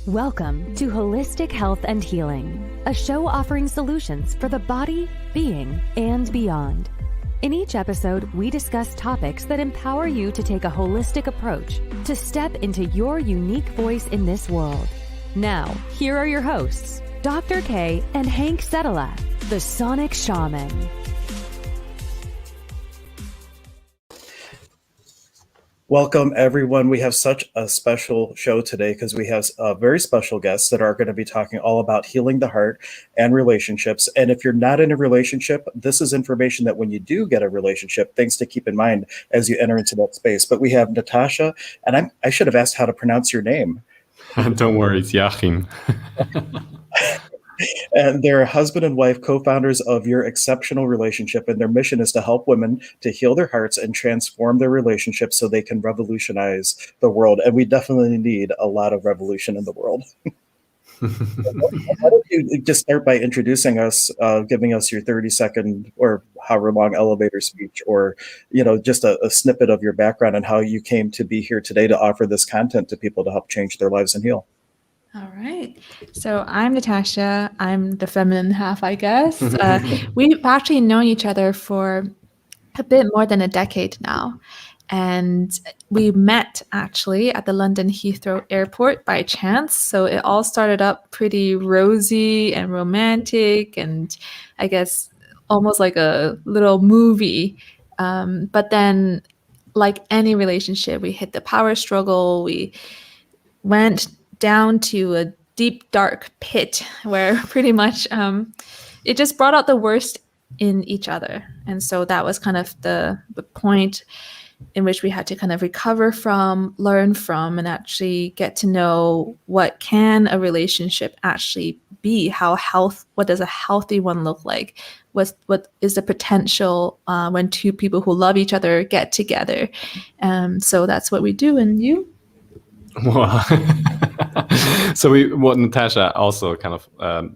Welcome to Holistic Health and Healing, a show offering solutions for the body, being, and beyond. In each episode, we discuss topics that empower you to take a holistic approach to step into your unique voice in this world. Now, here are your hosts, Dr. K and Hank Setala, the Sonic Shaman. Welcome, everyone. We have such a special show today because we have very special guests that are going to be talking all about healing the heart and relationships. And if you're not in a relationship, this is information that when you do get a relationship, things to keep in mind as you enter into that space. But we have Natasha, and I should have asked how to pronounce your name. Don't worry, it's Jachym. And they're husband and wife, co-founders of Your Exceptional Relationship, and their mission is to help women to heal their hearts and transform their relationships so they can revolutionize the world. And we definitely need a lot of revolution in the world. Why don't you just start by introducing us, giving us your 30-second or however long elevator speech, or just a snippet of your background and how you came to be here today to offer this content to people to help change their lives and heal. All right. So I'm Natasha. I'm the feminine half, I guess. We've actually known each other for a bit more than a decade now. And we met actually at the London Heathrow Airport by chance. So it all started up pretty rosy and romantic and I guess almost like a little movie. But then like any relationship, we hit the power struggle. We went down to a deep, dark pit where pretty much it just brought out the worst in each other. And so that was kind of the point in which we had to kind of recover from, learn from, and actually get to know what can a relationship actually be, what does a healthy one look like, what is the potential when two people who love each other get together. So that's what we do. And you? Wow. So what Natasha also kind of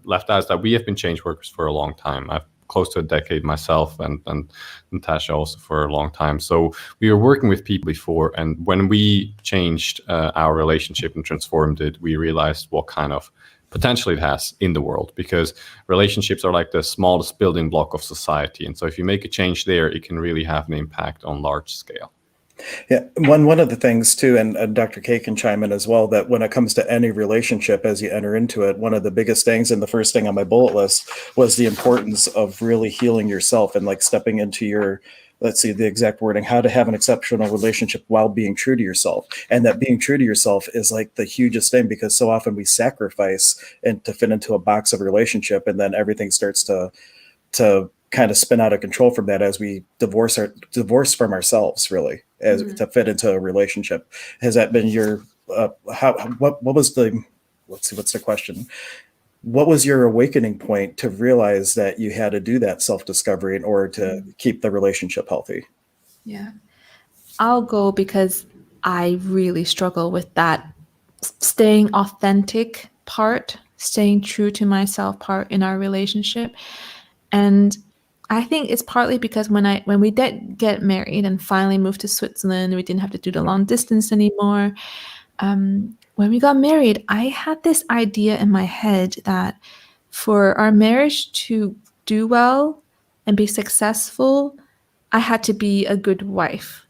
left out is that we have been change workers for a long time. I've close to a decade myself, and Natasha also for a long time. So we were working with people before, and when we changed our relationship and transformed it, we realized what kind of potential it has in the world, because relationships are like the smallest building block of society. And so if you make a change there, it can really have an impact on large scale. Yeah, one of the things too, and Dr. K can chime in as well, that when it comes to any relationship, as you enter into it, one of the biggest things and the first thing on my bullet list was the importance of really healing yourself and like stepping into your, let's see, the exact wording, how to have an exceptional relationship while being true to yourself. And that being true to yourself is like the hugest thing, because so often we sacrifice and to fit into a box of relationship, and then everything starts to kind of spin out of control from that as we divorce from ourselves, really, as to fit into a relationship. Has that been your what was the, let's see, what's the question? What was your awakening point to realize that you had to do that self-discovery in order to keep the relationship healthy? Yeah, I'll go because I really struggle with that staying authentic part, staying true to myself part in our relationship. And I think it's partly because when we did get married and finally moved to Switzerland, we didn't have to do the long distance anymore. When we got married, I had this idea in my head that for our marriage to do well and be successful, I had to be a good wife.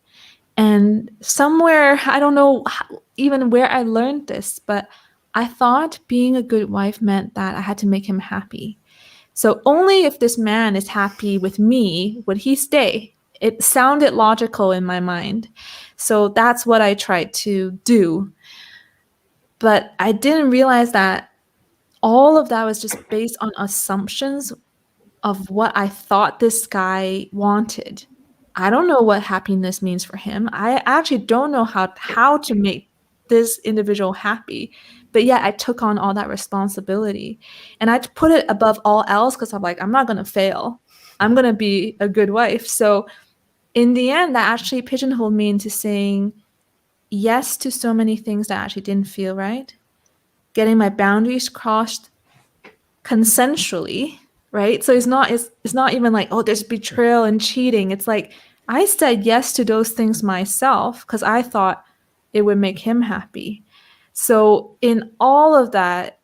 And somewhere, I don't know even where I learned this, but I thought being a good wife meant that I had to make him happy. So only if this man is happy with me would he stay. It sounded logical in my mind. So that's what I tried to do. But I didn't realize that all of that was just based on assumptions of what I thought this guy wanted. I don't know what happiness means for him. I actually don't know how to make this individual happy. But yet I took on all that responsibility, and I put it above all else because I'm like, I'm not going to fail. I'm going to be a good wife. So in the end, that actually pigeonholed me into saying yes to so many things that actually didn't feel right, getting my boundaries crossed consensually, right? So it's not even like, oh, there's betrayal and cheating. It's like I said yes to those things myself because I thought it would make him happy. So in all of that,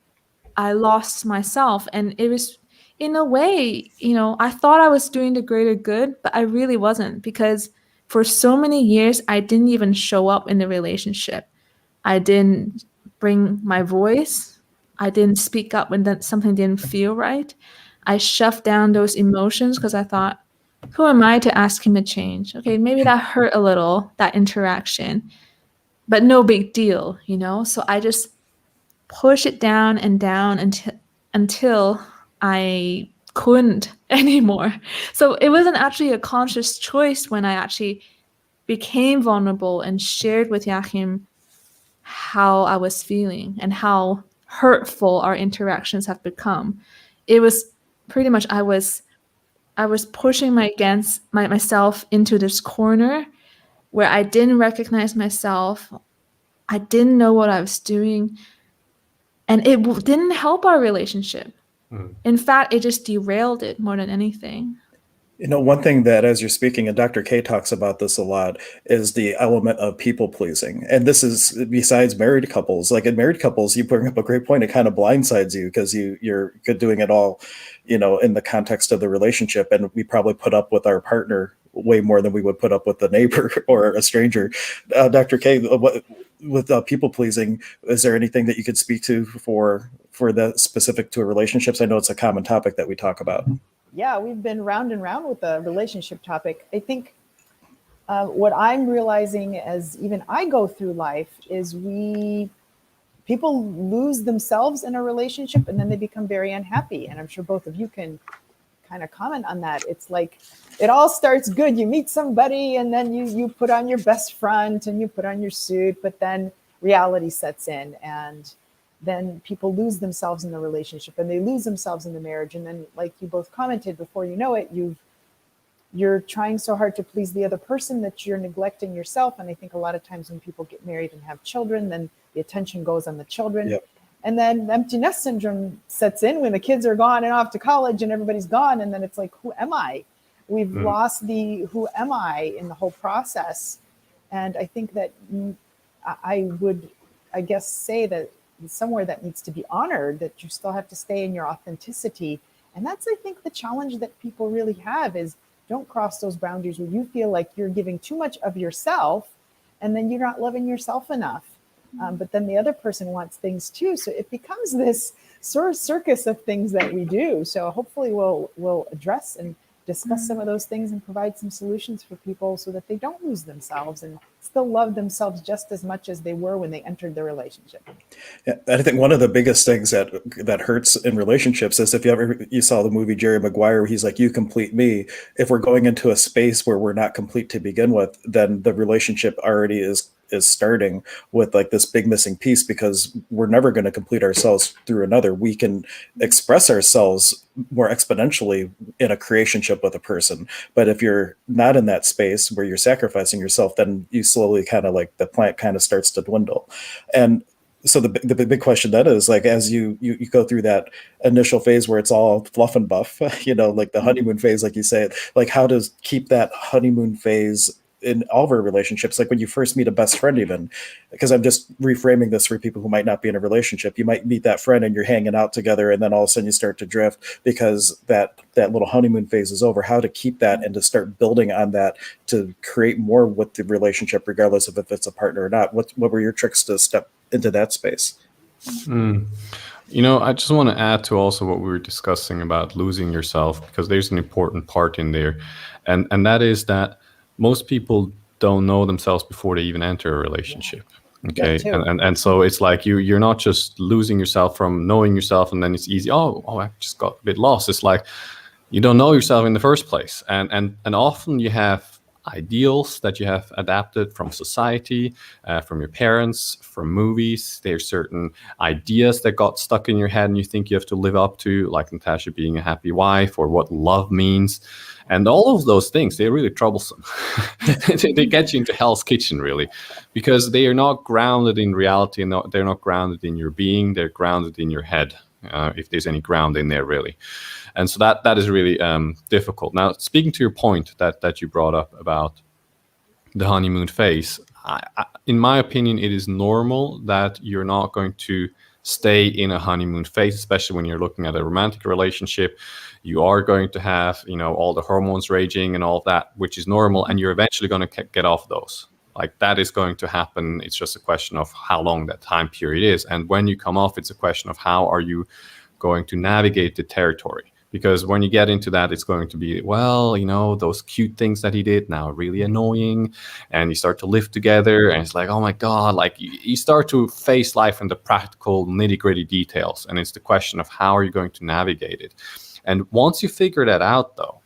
I lost myself. And it was, in a way, I thought I was doing the greater good, but I really wasn't, because for so many years, I didn't even show up in the relationship. I didn't bring my voice. I didn't speak up when something didn't feel right. I shoved down those emotions because I thought, who am I to ask him to change? Okay, maybe that hurt a little, that interaction, but no big deal, So I just push it down and down until I couldn't anymore. So it wasn't actually a conscious choice when I actually became vulnerable and shared with Jachym how I was feeling and how hurtful our interactions have become. It was pretty much I was pushing myself into this corner where I didn't recognize myself. I didn't know what I was doing. And it didn't help our relationship. In fact, it just derailed it more than anything. One thing that, as you're speaking, and Dr. K talks about this a lot, is the element of people pleasing. And this is besides married couples. Like in married couples, you bring up a great point. It kind of blindsides you because you're doing it all, in the context of the relationship. And we probably put up with our partner way more than we would put up with a neighbor or a stranger. Dr. K, with people pleasing, is there anything that you could speak to for the specific to relationships? I know it's a common topic that we talk about. Yeah, we've been round and round with the relationship topic. I think what I'm realizing as even I go through life is people lose themselves in a relationship and then they become very unhappy. And I'm sure both of you can kind of comment on that. It's like it all starts good. You meet somebody and then you put on your best front and you put on your suit, but then reality sets in and then people lose themselves in the relationship and they lose themselves in the marriage. And then, like you both commented, before you know it, you're trying so hard to please the other person that you're neglecting yourself. And I think a lot of times when people get married and have children, then the attention goes on the children. Yep. And then empty nest syndrome sets in when the kids are gone and off to college and everybody's gone. And then it's like, who am I? We've lost the who am I in the whole process. And I think that I would, I guess, say that somewhere that needs to be honored, that you still have to stay in your authenticity. And that's, I think, the challenge that people really have is don't cross those boundaries where you feel like you're giving too much of yourself and then you're not loving yourself enough. But then the other person wants things too. So it becomes this sort of circus of things that we do. So hopefully we'll address and discuss some of those things and provide some solutions for people so that they don't lose themselves and still love themselves just as much as they were when they entered the relationship. Yeah, I think one of the biggest things that hurts in relationships is if you saw the movie Jerry Maguire, he's like, you complete me. If we're going into a space where we're not complete to begin with, then the relationship already is starting with like this big missing piece because we're never going to complete ourselves through another. We can express ourselves more exponentially in a creationship with a person. But if you're not in that space where you're sacrificing yourself, then you slowly kind of like the plant kind of starts to dwindle. And so the big question then is like, as you go through that initial phase where it's all fluff and buff, like the honeymoon phase, like you say, like how to keep that honeymoon phase in all of our relationships, like when you first meet a best friend, even because I'm just reframing this for people who might not be in a relationship. You might meet that friend and you're hanging out together and then all of a sudden you start to drift because that little honeymoon phase is over. How to keep that and to start building on that to create more with the relationship, regardless of if it's a partner or not. What were your tricks to step into that space? I just want to add to also what we were discussing about losing yourself, because there's an important part in there. And that is that most people don't know themselves before they even enter a relationship. Okay. And so it's like you're not just losing yourself from knowing yourself and then it's easy. Oh, I just got a bit lost. It's like you don't know yourself in the first place. And often you have ideals that you have adapted from society, from your parents, from movies. There's certain ideas that got stuck in your head and you think you have to live up to, like Natasha being a happy wife or what love means. And all of those things, they're really troublesome. They get you into hell's kitchen, really, because they are not grounded in reality and they're not grounded in your being. They're grounded in your head, if there's any ground in there, really. And so that is really difficult. Now, speaking to your point that you brought up about the honeymoon phase, in my opinion, it is normal that you're not going to stay in a honeymoon phase, especially when you're looking at a romantic relationship. You are going to have, all the hormones raging and all of that, which is normal, and you're eventually going to get off those. Like, that is going to happen. It's just a question of how long that time period is. And when you come off, it's a question of how are you going to navigate the territory. Because when you get into that, it's going to be, well, those cute things that he did now really annoying. And you start to live together and it's like, oh my God, like you start to face life in the practical nitty gritty details. And it's the question of how are you going to navigate it? And once you figure that out, though,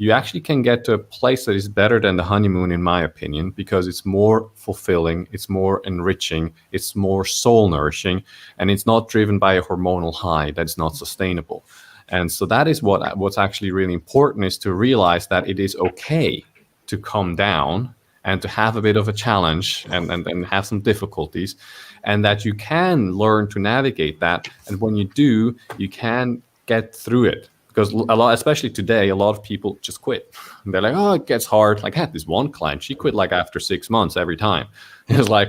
you actually can get to a place that is better than the honeymoon, in my opinion, because it's more fulfilling, it's more enriching, it's more soul nourishing, and it's not driven by a hormonal high that's not sustainable. And so that is what's actually really important, is to realize that it is okay to come down and to have a bit of a challenge and have some difficulties, and that you can learn to navigate that. And when you do, you can get through it. Because especially today, a lot of people just quit. And they're like, oh, it gets hard. Like, I had this one client, she quit like after 6 months every time. It's like,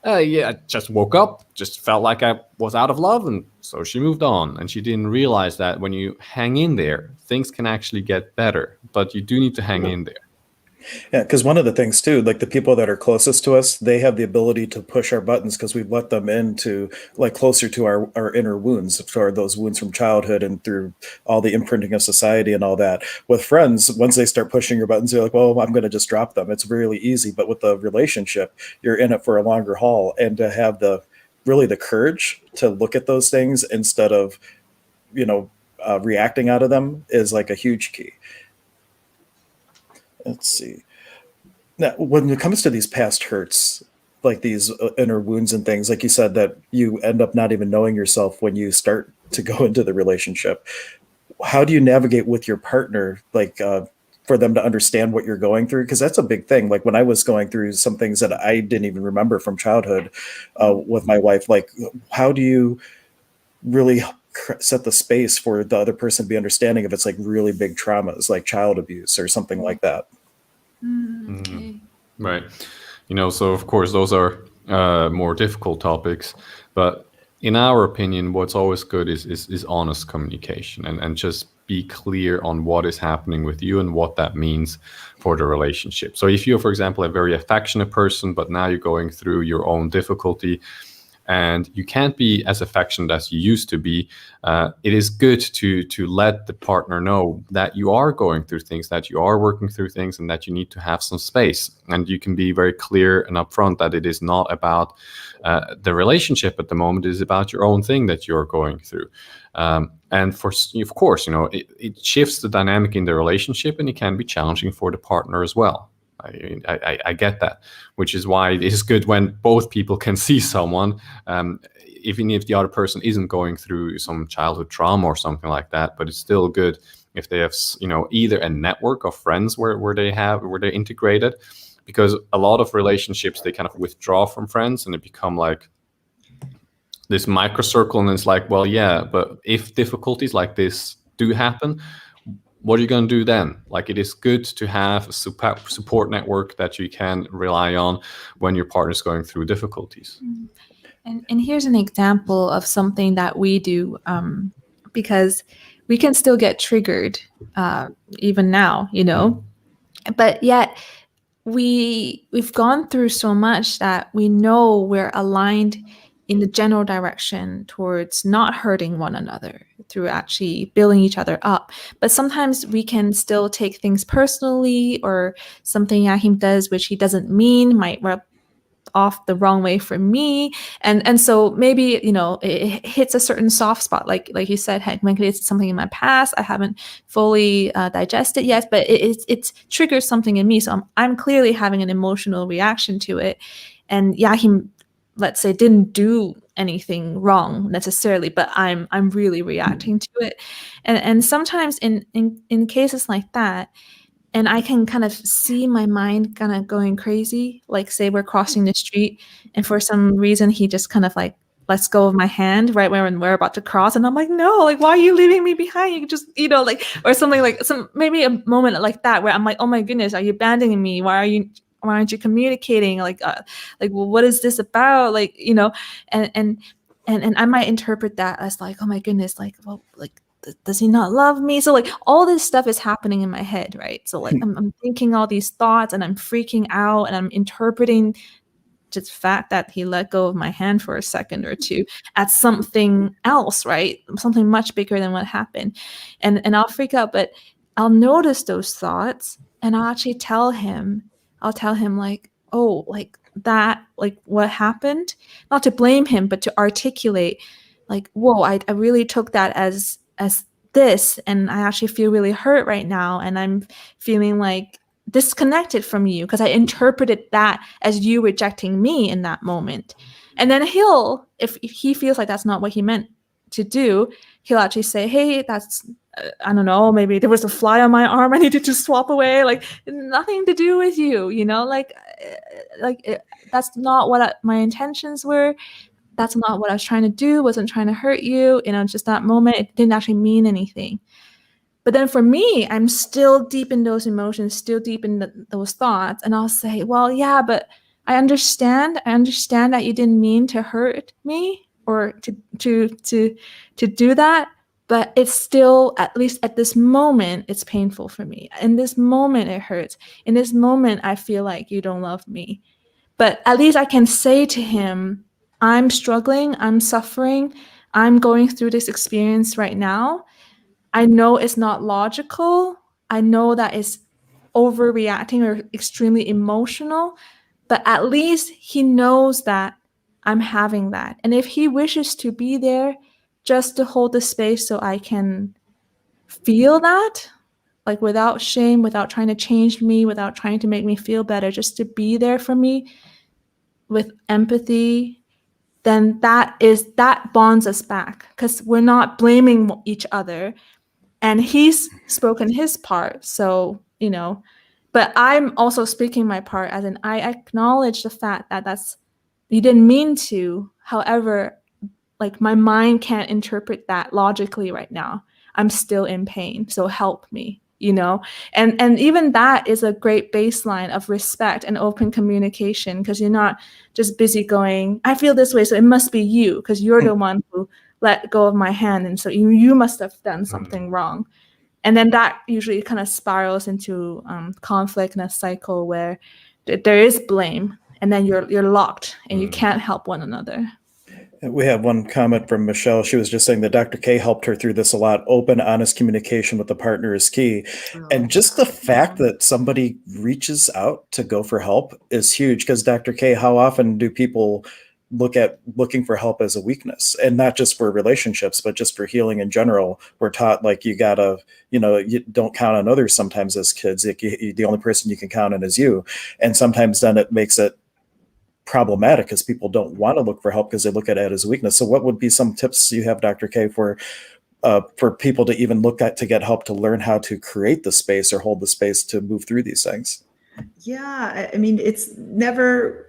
yeah, I just woke up, just felt like I was out of love. And so she moved on. And she didn't realize that when you hang in there, things can actually get better. But you do need to hang in there. Yeah, because one of the things too, like the people that are closest to us, they have the ability to push our buttons because we've let them into like closer to our inner wounds, or those wounds from childhood and through all the imprinting of society and all that. With friends, once they start pushing your buttons, you're like, well, I'm going to just drop them. It's really easy. But with the relationship, you're in it for a longer haul, and to have the courage to look at those things instead of, reacting out of them is like a huge key. Let's see. Now, when it comes to these past hurts, like these inner wounds and things, like you said, that you end up not even knowing yourself when you start to go into the relationship. How do you navigate with your partner, like for them to understand what you're going through? Because that's a big thing. Like when I was going through some things that I didn't even remember from childhood with my wife, like how do you really set the space for the other person to be understanding if it's like really big traumas, like child abuse or something like that? Okay. Right. So of course those are more difficult topics, but in our opinion, what's always good is honest communication and just be clear on what is happening with you and what that means for the relationship. So if you're, for example, a very affectionate person, but now you're going through your own difficulty, and you can't be as affectionate as you used to be, it is good to let the partner know that you are going through things, that you are working through things, and that you need to have some space. And you can be very clear and upfront that it is not about the relationship at the moment. It is about your own thing that you're going through. And of course, it shifts the dynamic in the relationship, and it can be challenging for the partner as well. I get that, which is why it is good when both people can see someone, even if the other person isn't going through some childhood trauma or something like that. But it's still good if they have, either a network of friends where they're integrated, because a lot of relationships, they kind of withdraw from friends and it become like this micro circle, and it's like, well, yeah, but if difficulties like this do happen, what are you going to do then? Like, it is good to have a support network that you can rely on when your partner's going through difficulties. And here's an example of something that we do, because we can still get triggered even now, but yet we've gone through so much that we know we're aligned in the general direction towards not hurting one another, through actually building each other up. But sometimes we can still take things personally, or something Jachym does which he doesn't mean might rub off the wrong way for me, and so maybe it hits a certain soft spot, like you said, Hank. Maybe it's something in my past I haven't fully digested yet, but it's triggered something in me, so I'm clearly having an emotional reaction to it. And Jachym, let's say, didn't do anything wrong necessarily, but I'm really reacting to it. And sometimes in cases like that, and I can kind of see my mind kind of going crazy, like say we're crossing the street and for some reason he just kind of like lets go of my hand right when we're about to cross, and I'm like, no, like, why are you leaving me behind? You just, like, or something, like maybe a moment like that where I'm like, oh my goodness, are you abandoning me? Why are you why aren't you communicating? Like, well, what is this about? Like, you know, and I might interpret that as like, oh my goodness, like, well, like, does he not love me? So like all this stuff is happening in my head, right? So like I'm thinking all these thoughts and I'm freaking out and I'm interpreting just the fact that he let go of my hand for a second or two as something else, right? Something much bigger than what happened. And I'll freak out, but I'll notice those thoughts and I'll actually tell him like, oh, like that, like what happened? Not to blame him, but to articulate like, whoa, I really took that as this, and I actually feel really hurt right now, and I'm feeling like disconnected from you because I interpreted that as you rejecting me in that moment. And then he'll, if he feels like that's not what he meant to do, he'll actually say, hey, that's I don't know, maybe there was a fly on my arm I needed to swap away, like nothing to do with you, you know, like that's not what my intentions were. That's not what I was trying to do, wasn't trying to hurt you. You know, just that moment, it didn't actually mean anything. But then for me, I'm still deep in those emotions, still deep in those thoughts. And I'll say, well, yeah, but I understand that you didn't mean to hurt me or to do that. But it's still, at least at this moment, it's painful for me. In this moment, it hurts. In this moment, I feel like you don't love me. But at least I can say to him, I'm struggling, I'm suffering, I'm going through this experience right now. I know it's not logical. I know that it's overreacting or extremely emotional, but at least he knows that I'm having that. And if he wishes to be there just to hold the space so I can feel that, like without shame, without trying to change me, without trying to make me feel better, just to be there for me with empathy, then that bonds us back because we're not blaming each other. And he's spoken his part. So, you know, but I'm also speaking my part as in I acknowledge the fact that you didn't mean to. However, like my mind can't interpret that logically right now. I'm still in pain. So help me, you know? And even that is a great baseline of respect and open communication because you're not just busy going, I feel this way, so it must be you because you're the one who let go of my hand. And so you must have done something wrong. And then that usually kind of spirals into conflict and a cycle where there is blame and then you're locked and you can't help one another. We have one comment from Michelle. She was just saying that Dr. K helped her through this a lot. Open, honest communication with the partner is key. And just the fact that somebody reaches out to go for help is huge because Dr. K, how often do people looking for help as a weakness? And not just for relationships, but just for healing in general. We're taught like you gotta, you know, you don't count on others sometimes as kids. Like the only person you can count on is you. And sometimes then it makes it problematic because people don't want to look for help because they look at it as a weakness. So what would be some tips you have, Dr. K, for people to even look at to get help to learn how to create the space or hold the space to move through these things? Yeah, I mean, it's never,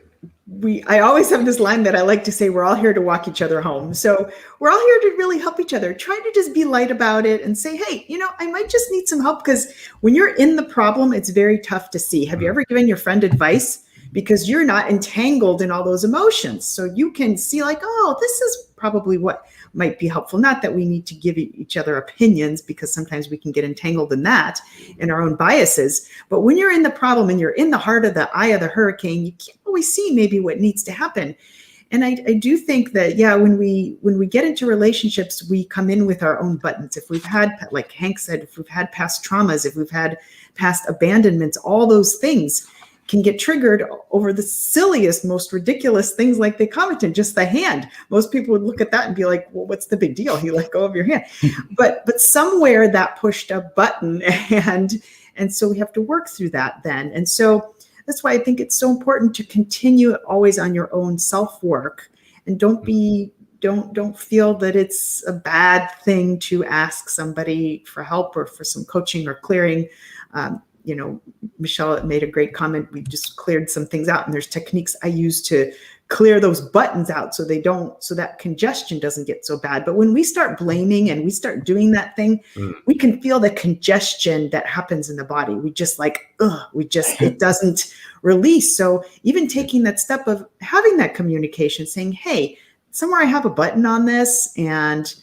I always have this line that I like to say, we're all here to walk each other home. So we're all here to really help each other. Try to just be light about it and say, hey, you know, I might just need some help because when you're in the problem, it's very tough to see. Have you ever given your friend advice? Because you're not entangled in all those emotions. So you can see like, oh, this is probably what might be helpful. Not that we need to give each other opinions because sometimes we can get entangled in that, in our own biases. But when you're in the problem and you're in the heart of the eye of the hurricane, you can't always see maybe what needs to happen. And I do think that, yeah, when we get into relationships, we come in with our own buttons. If we've had, like Hank said, if we've had past traumas, if we've had past abandonments, all those things can get triggered over the silliest, most ridiculous things like they commented, just the hand. Most people would look at that and be like, well, what's the big deal? He let go of your hand. But somewhere that pushed a button and so we have to work through that then. And so that's why I think it's so important to continue always on your own self-work and don't feel that it's a bad thing to ask somebody for help or for some coaching or clearing. Michelle made a great comment. We just cleared some things out, and there's techniques I use to clear those buttons out so that congestion doesn't get so bad. But when we start blaming and we start doing that thing, we can feel the congestion that happens in the body. We just it doesn't release. So even taking that step of having that communication, saying, hey, somewhere I have a button on this and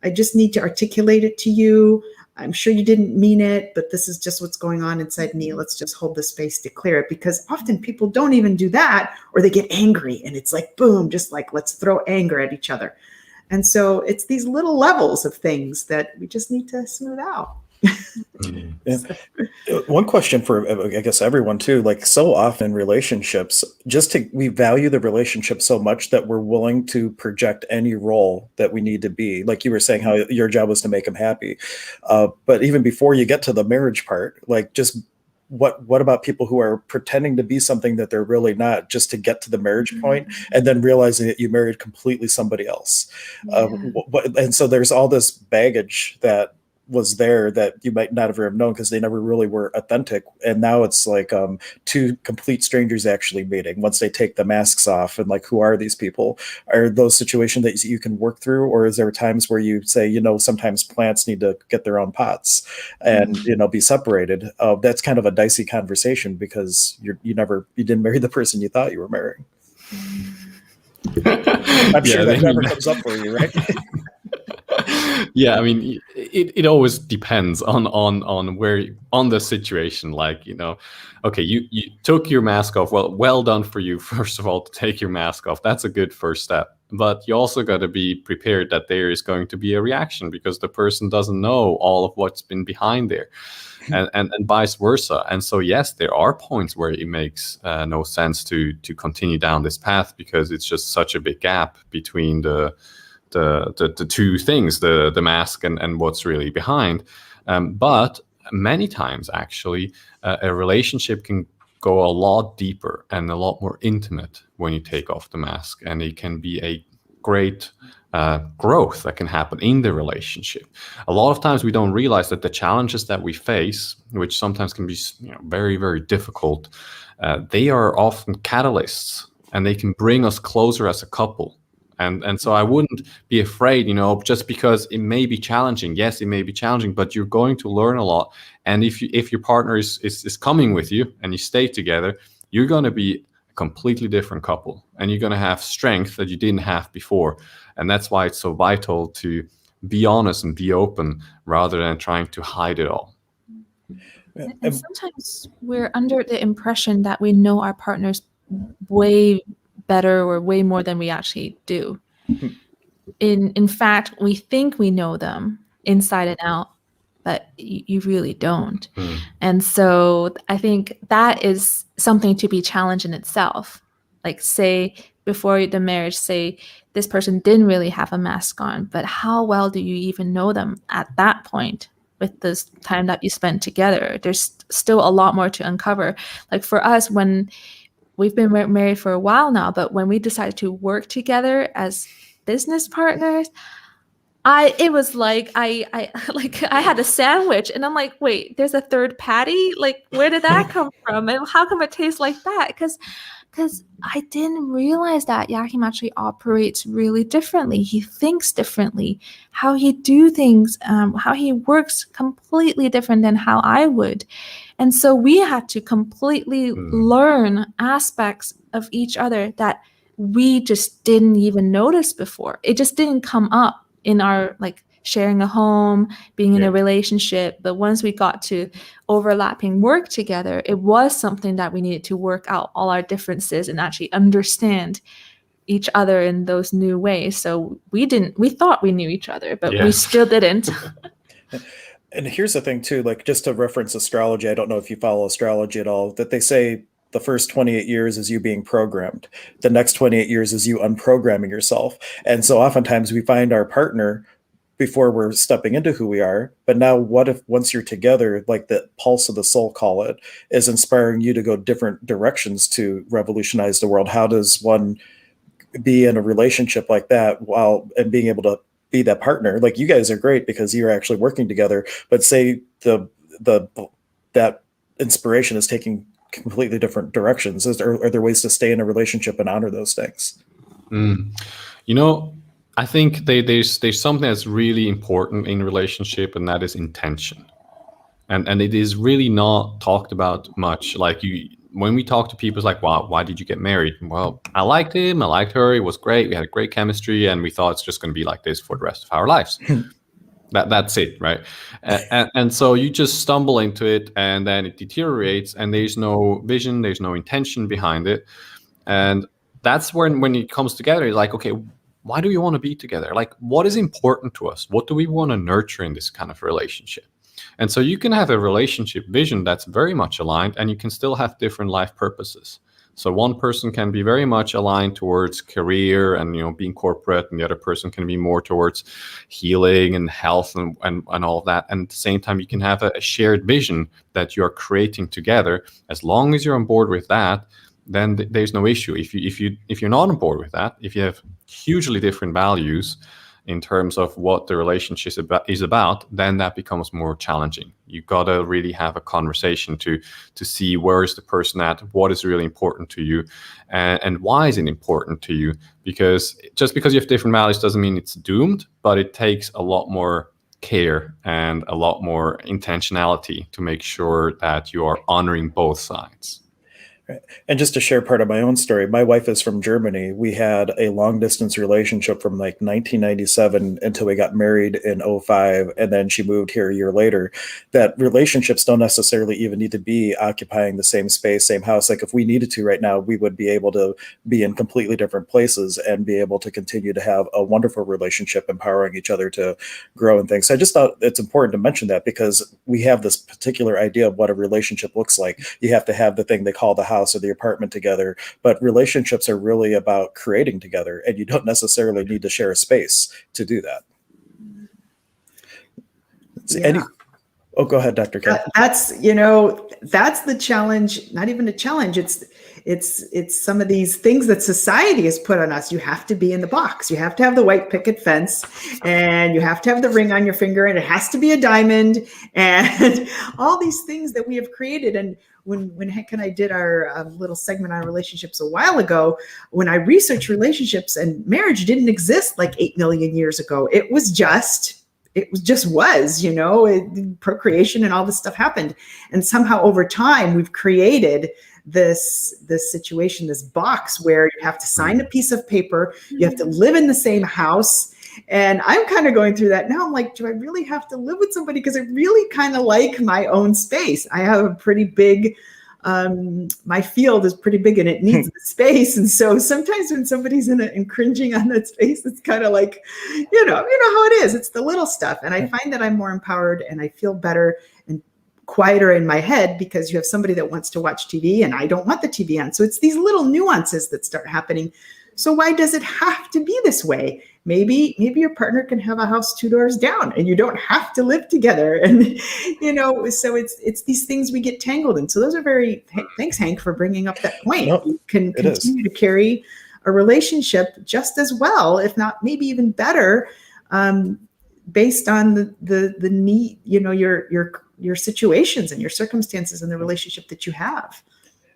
I just need to articulate it to you. I'm sure you didn't mean it, but this is just what's going on inside me. Let's just hold the space to clear it, because often people don't even do that, or they get angry and it's like, boom, just like, let's throw anger at each other. And so it's these little levels of things that we just need to smooth out. One question for, I guess, everyone too, like so often in relationships, we value the relationship so much that we're willing to project any role that we need to be. Like you were saying, how your job was to make them happy. But even before you get to the marriage part, like just what about people who are pretending to be something that they're really not, just to get to the marriage point, and then realizing that you married completely somebody else. And so there's all this baggage that was there that you might not have known because they never really were authentic. And now it's like two complete strangers actually meeting once they take the masks off, and like, who are these people? Are those situations that you can work through? Or is there times where you say, sometimes plants need to get their own pots and, be separated? That's kind of a dicey conversation because you didn't marry the person you thought you were marrying. I'm sure that never comes up for you, right? Yeah, I mean, it always depends on the situation. Like, okay, you took your mask off. Well done for you, first of all, to take your mask off. That's a good first step. But you also got to be prepared that there is going to be a reaction, because the person doesn't know all of what's been behind there, and vice versa. And so, yes, there are points where it makes no sense to continue down this path, because it's just such a big gap between the two things, the mask and what's really behind. But many times, actually, a relationship can go a lot deeper and a lot more intimate when you take off the mask, and it can be a great growth that can happen in the relationship. A lot of times we don't realize that the challenges that we face, which sometimes can be very, very difficult, they are often catalysts, and they can bring us closer as a couple. And so I wouldn't be afraid, just because it may be challenging. Yes, it may be challenging, but you're going to learn a lot. And if your partner is coming with you and you stay together, you're going to be a completely different couple, and you're going to have strength that you didn't have before. And that's why it's so vital to be honest and be open rather than trying to hide it all. And sometimes we're under the impression that we know our partners way better or way more than we actually do. In fact, we think we know them inside and out, but you really don't. And so I think that is something to be challenged in itself. Like, say before the marriage, say this person didn't really have a mask on, but how well do you even know them at that point? With this time that you spent together, there's still a lot more to uncover. Like for us, when we've been married for a while now, but when we decided to work together as business partners, it was like I had a sandwich, and I'm like, wait, there's a third patty? Like, where did that come from? And how come it tastes like that? Because I didn't realize that Jachym actually operates really differently. He thinks differently. How he do things, how he works, completely different than how I would. And so we had to completely learn aspects of each other that we just didn't even notice before. It just didn't come up in our sharing a home, being in a relationship. But once we got to overlapping work together, it was something that we needed to work out all our differences and actually understand each other in those new ways. So we thought we knew each other, but we still didn't. And here's the thing too, just to reference astrology, I don't know if you follow astrology at all, that they say the first 28 years is you being programmed. The next 28 years is you unprogramming yourself. And so oftentimes we find our partner before we're stepping into who we are. But now what if once you're together, like the pulse of the soul, call it, is inspiring you to go different directions to revolutionize the world? How does one be in a relationship like that and being able to be that partner? Like, you guys are great because you're actually working together, but say that inspiration is taking completely different directions. Are there ways to stay in a relationship and honor those things? You know, I think there's something that's really important in relationship, and that is intention. And it is really not talked about much. Like when we talk to people, it's like, wow, why did you get married? Well, I liked him, I liked her, it was great, we had great chemistry, and we thought it's just going to be like this for the rest of our lives. That's it, right? And so you just stumble into it, and then it deteriorates, and there's no vision, there's no intention behind it. And that's when it comes together, it's like, okay, why do we want to be together? Like, what is important to us? What do we want to nurture in this kind of relationship? And so you can have a relationship vision that's very much aligned, and you can still have different life purposes. So one person can be very much aligned towards career and, being corporate, and the other person can be more towards healing and health and all of that. And at the same time, you can have a shared vision that you're creating together. As long as you're on board with that, then there's no issue. If you're not on board with that, if you have hugely different values in terms of what the relationship is about, then that becomes more challenging. You gotta really have a conversation to see where is the person at, what is really important to you, and why is it important to you? Because just because you have different values doesn't mean it's doomed, but it takes a lot more care and a lot more intentionality to make sure that you are honoring both sides. And just to share part of my own story, my wife is from Germany. We had a long distance relationship from like 1997 until we got married in 2005. And then she moved here a year later. That relationships don't necessarily even need to be occupying the same space, same house. Like if we needed to right now, we would be able to be in completely different places and be able to continue to have a wonderful relationship, empowering each other to grow and things. So I just thought it's important to mention that, because we have this particular idea of what a relationship looks like. You have to have the thing they call the house or the apartment together, but relationships are really about creating together, and you don't necessarily need to share a space to do that. Yeah. Go ahead, Dr. K. That's the challenge. Not even a challenge. It's some of these things that society has put on us. You have to be in the box. You have to have the white picket fence, and you have to have the ring on your finger, and it has to be a diamond, and all these things that we have created. And when Hank and I did our little segment on relationships a while ago, when I researched relationships, and marriage didn't exist like 8 million years ago. It just was, procreation and all this stuff happened. And somehow over time, we've created this situation, this box where you have to sign a piece of paper, you have to live in the same house. And I'm kind of going through that now. I'm like, do I really have to live with somebody? Because I really kind of like my own space. I have a pretty big, my field is pretty big and it needs the space. And so sometimes when somebody's and cringing on that space, it's kind of like, you know how it is. It's the little stuff. And I find that I'm more empowered and I feel better and quieter in my head, because you have somebody that wants to watch TV and I don't want the TV on. So it's these little nuances that start happening. So why does it have to be this way? Maybe your partner can have a house 2 doors down and you don't have to live together. And, so it's these things we get tangled in. So those are thanks, Hank, for bringing up that point. No, you can continue to carry a relationship just as well, if not maybe even better, based on the need, your situations and your circumstances and the relationship that you have.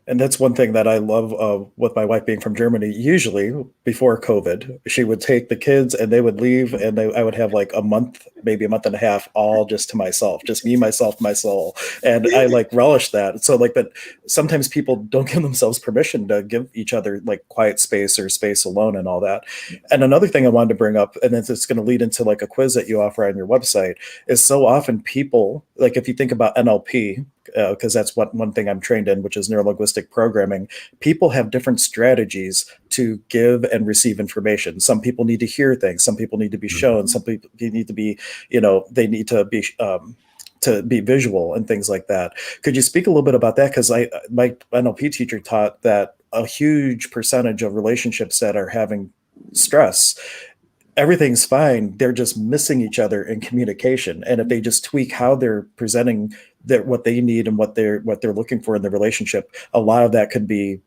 And that's one thing that I love with my wife being from Germany. Usually before COVID, she would take the kids and they would leave, and I would have like a month, maybe a month and a half, all just to myself, just me, myself, my soul. And I relish that. So but sometimes people don't give themselves permission to give each other like quiet space or space alone and all that. And another thing I wanted to bring up, and it's going to lead into like a quiz that you offer on your website, is so often people, like if you think about NLP, because that's one thing I'm trained in, which is neuro-linguistic programming. People have different strategies to give and receive information. Some people need to hear things. Some people need to be shown. Some people need to be, they need to be visual and things like that. Could you speak a little bit about that? Because my NLP teacher taught that a huge percentage of relationships that are having stress, everything's fine. They're just missing each other in communication. And if they just tweak how they're presenting what they need and what they're looking for in the relationship, a lot of that can be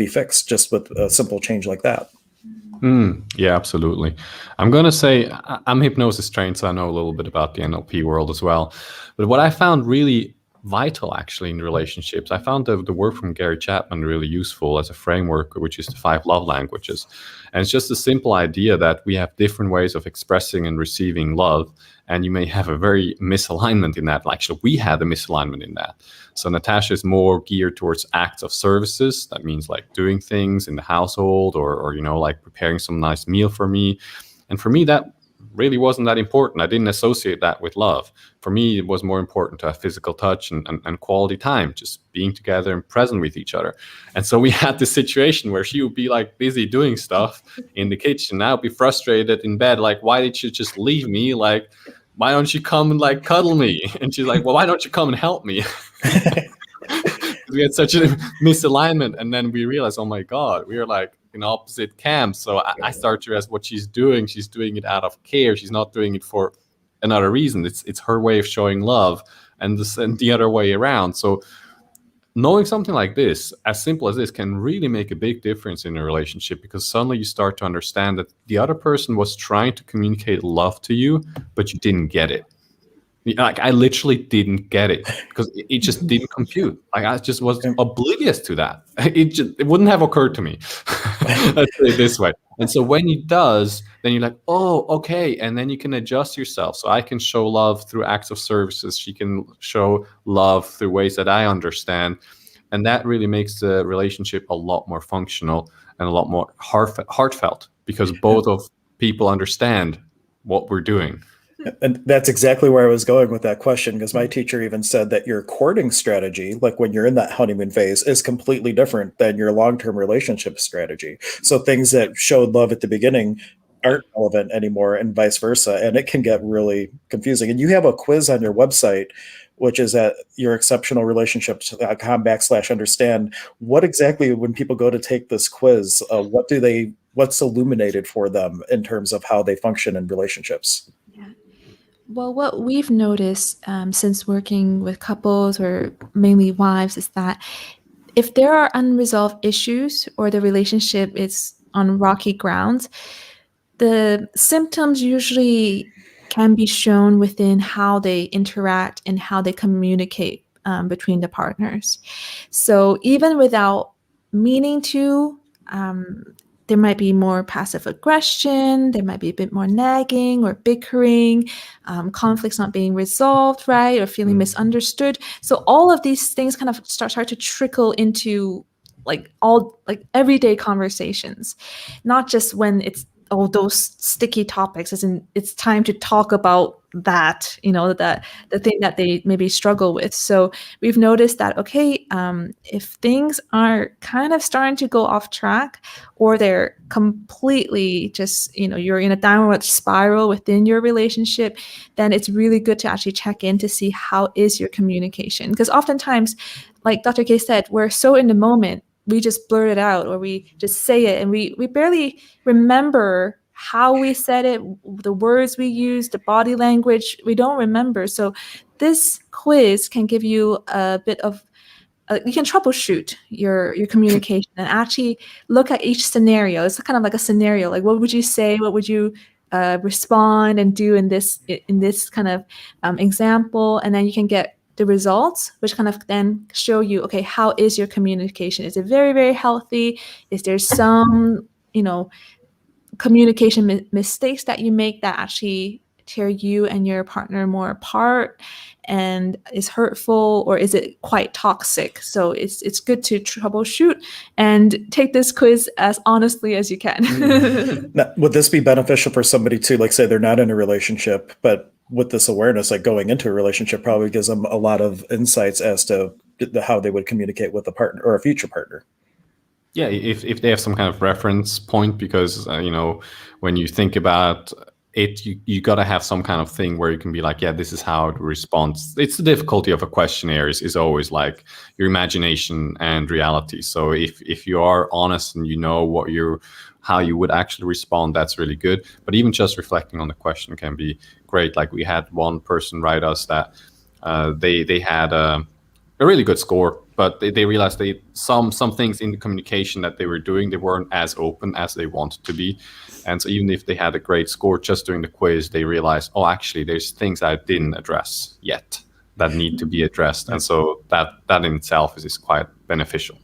fixed just with a simple change like that. Yeah, absolutely. I'm going to say I'm hypnosis trained, so I know a little bit about the NLP world as well. But what I found really vital actually in relationships. I found the work from Gary Chapman really useful as a framework, which is the 5 love languages. And it's just a simple idea that we have different ways of expressing and receiving love. And you may have a very misalignment in that. Actually, we had a misalignment in that. So Natasha is more geared towards acts of services. That means like doing things in the household or like preparing some nice meal for me. And for me, that really wasn't that important. I didn't associate that with love. For me, it was more important to have physical touch and quality time, just being together and present with each other. And so we had this situation where she would be like busy doing stuff in the kitchen. I would be frustrated in bed, like, why did you just leave me? Like, why don't you come and like cuddle me? And she's like, well, why don't you come and help me? We had such a misalignment. And then we realized, oh my God, we are like in opposite camps. So I start to realize what she's doing it out of care. She's not doing it for another reason. It's her way of showing love, and the other way around. So knowing something like this, as simple as this, can really make a big difference in a relationship, because suddenly you start to understand that the other person was trying to communicate love to you, but you didn't get it. Like, I literally didn't get it because it just didn't compute. Like, I just was oblivious to that. It wouldn't have occurred to me. Let's say it this way. And so when it does, then you're like, oh, okay. And then you can adjust yourself. So I can show love through acts of services. She can show love through ways that I understand. And that really makes the relationship a lot more functional and a lot more heartfelt, because both of people understand what we're doing. And that's exactly where I was going with that question, because my teacher even said that your courting strategy, like when you're in that honeymoon phase, is completely different than your long-term relationship strategy. So things that showed love at the beginning aren't relevant anymore, and vice versa. And it can get really confusing. And you have a quiz on your website, which is at yourexceptionalrelationships.com/understand. What exactly, when people go to take this quiz, what's illuminated for them in terms of how they function in relationships? Well, what we've noticed since working with couples, or mainly wives, is that if there are unresolved issues or the relationship is on rocky grounds, the symptoms usually can be shown within how they interact and how they communicate between the partners. So even without meaning to, there might be more passive aggression, there might be a bit more nagging or bickering, conflicts not being resolved, right, or feeling misunderstood. So all of these things kind of start to trickle into like everyday conversations, not just when it's all those sticky topics, as in it's time to talk about that, the thing that they maybe struggle with. So we've noticed that, okay, if things are kind of starting to go off track, or they're completely just, you're in a downward spiral within your relationship, then it's really good to actually check in to see how is your communication. Because oftentimes, like Dr. K said, we're so in the moment, we just blurt it out, or we just say it, and we barely remember how we said it, the words we used, the body language, we don't remember. So this quiz can give you a bit of, you can troubleshoot your communication and actually look at each scenario. It's kind of like a scenario, like what would you say, what would you respond and do in this kind of example, and then you can get the results, which kind of then show you, okay, how is your communication? Is it very, very healthy? Is there some, communication mistakes that you make that actually tear you and your partner more apart and is hurtful, or is it quite toxic? So it's good to troubleshoot and take this quiz as honestly as you can. Now, would this be beneficial for somebody to, like, say they're not in a relationship, but with this awareness, like going into a relationship probably gives them a lot of insights as to how they would communicate with a partner or a future partner? Yeah, if they have some kind of reference point, because when you think about it, you got to have some kind of thing where you can be like, yeah, this is how it responds. It's the difficulty of a questionnaire is always like your imagination and reality. So if you are honest and how you would actually respond, that's really good. But even just reflecting on the question can be great. Like, we had one person write us that they had a really good score, but they realized some things in the communication that they were doing, they weren't as open as they wanted to be. And so even if they had a great score just during the quiz, they realized, oh, actually, there's things I didn't address yet. that need to be addressed. And so that in itself is quite beneficial.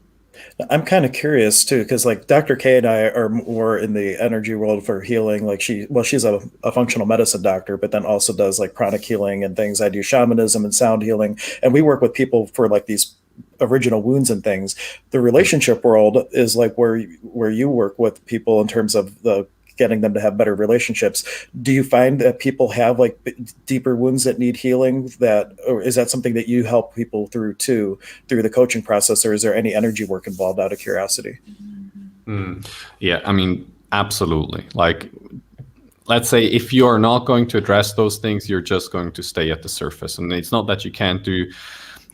I'm kind of curious too, because like Dr. K and I are more in the energy world for healing. Like she's a functional medicine doctor, but then also does like pranic healing and things. I do shamanism and sound healing, and we work with people for like these original wounds and things. The relationship world is like where you work with people in terms of the getting them to have better relationships. Do you find that people have like deeper wounds that need healing, or is that something that you help people through too, through the coaching process, or is there any energy work involved, out of curiosity? Yeah, I mean, absolutely. Like, let's say if you're not going to address those things, you're just going to stay at the surface. And it's not that you can't do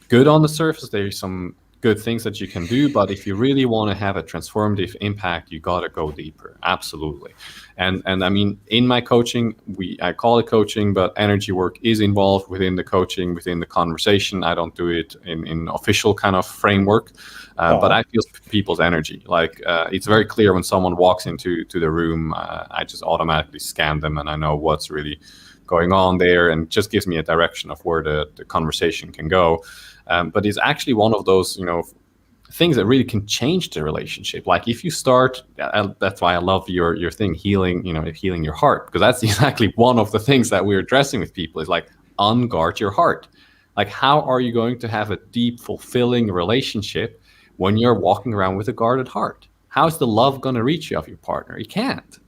good on the surface. There's some good things that you can do, but if you really want to have a transformative impact, you got to go deeper. Absolutely. And I mean, in my coaching, I call it coaching, but energy work is involved within the coaching, within the conversation. I don't do it in official kind of framework, but I feel people's energy. Like it's very clear when someone walks into the room, I just automatically scan them and I know what's really going on there, and just gives me a direction of where the conversation can go. But it's actually one of those, things that really can change the relationship. Like if you start, that's why I love your thing, healing your heart, because that's exactly one of the things that we're addressing with people is like, unguard your heart. Like, how are you going to have a deep, fulfilling relationship when you're walking around with a guarded heart? How's the love going to reach you of your partner? You can't.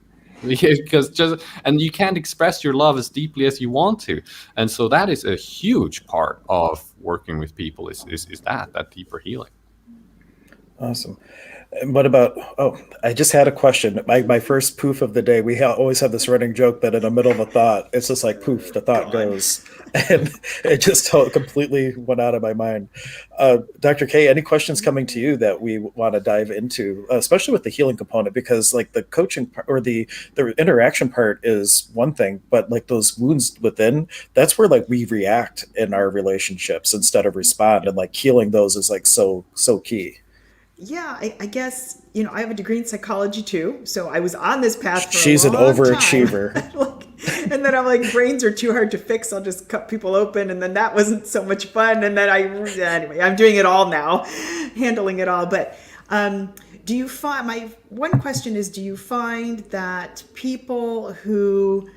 And you can't express your love as deeply as you want to. And so that is a huge part of working with people is that deeper healing. Awesome. And what about, I just had a question. My first poof of the day, we always have this running joke that in the middle of a thought, it's just like poof, the thought goes. And it just completely went out of my mind. Dr. K, any questions coming to you that we want to dive into, especially with the healing component? Because like the coaching part, or the interaction part is one thing, but like those wounds within, that's where like we react in our relationships instead of respond. And like healing those is like so key. Yeah, I guess, I have a degree in psychology too. So I was on this path for She's a long an overachiever. And then I'm like, brains are too hard to fix. I'll just cut people open. And then that wasn't so much fun. And then anyway, I'm doing it all now, handling it all. But do you find, my one question is, do you find that people who,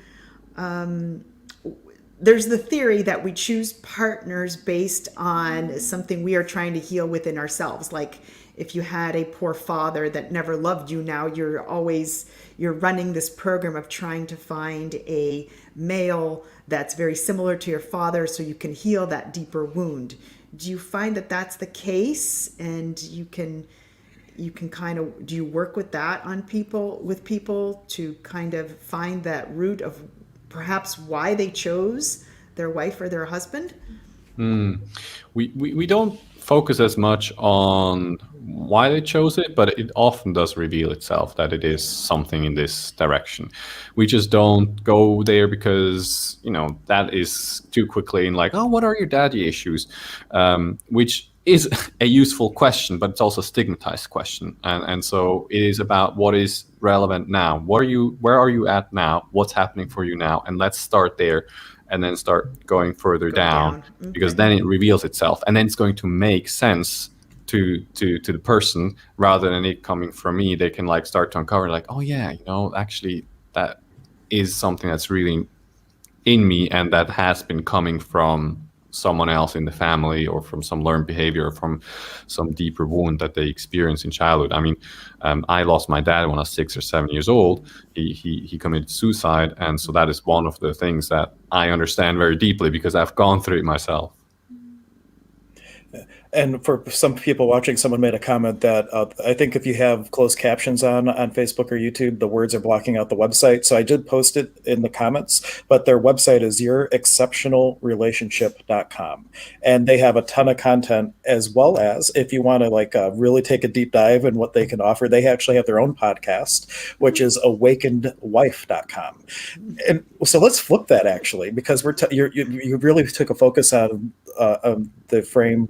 there's the theory that we choose partners based on something we are trying to heal within ourselves. Like, if you had a poor father that never loved you, now you're running this program of trying to find a male that's very similar to your father so you can heal that deeper wound. Do you find that that's the case? And you can kind of, do you work with that with people to kind of find that root of perhaps why they chose their wife or their husband? We don't focus as much on why they chose it, but it often does reveal itself that it is something in this direction. We just don't go there because, that is too quickly in like, oh, what are your daddy issues? Which is a useful question, but it's also a stigmatized question. And so it is about what is relevant now. Where are you at now? What's happening for you now? And let's start there and then start going further down. Okay. Because then it reveals itself, and then it's going to make sense to the person rather than it coming from me. They can like start to uncover like, oh yeah, actually that is something that's really in me and that has been coming from someone else in the family or from some learned behavior or from some deeper wound that they experienced in childhood. I mean, I lost my dad when I was 6 or 7 years old. He committed suicide. And so that is one of the things that I understand very deeply because I've gone through it myself. And for some people watching, someone made a comment that I think if you have closed captions on Facebook or YouTube, the words are blocking out the website. So I did post it in the comments, but their website is yourexceptionalrelationship.com. And they have a ton of content, as well as if you want to like really take a deep dive in what they can offer, they actually have their own podcast, which is awakenedwife.com. And so let's flip that actually, because you really took a focus on the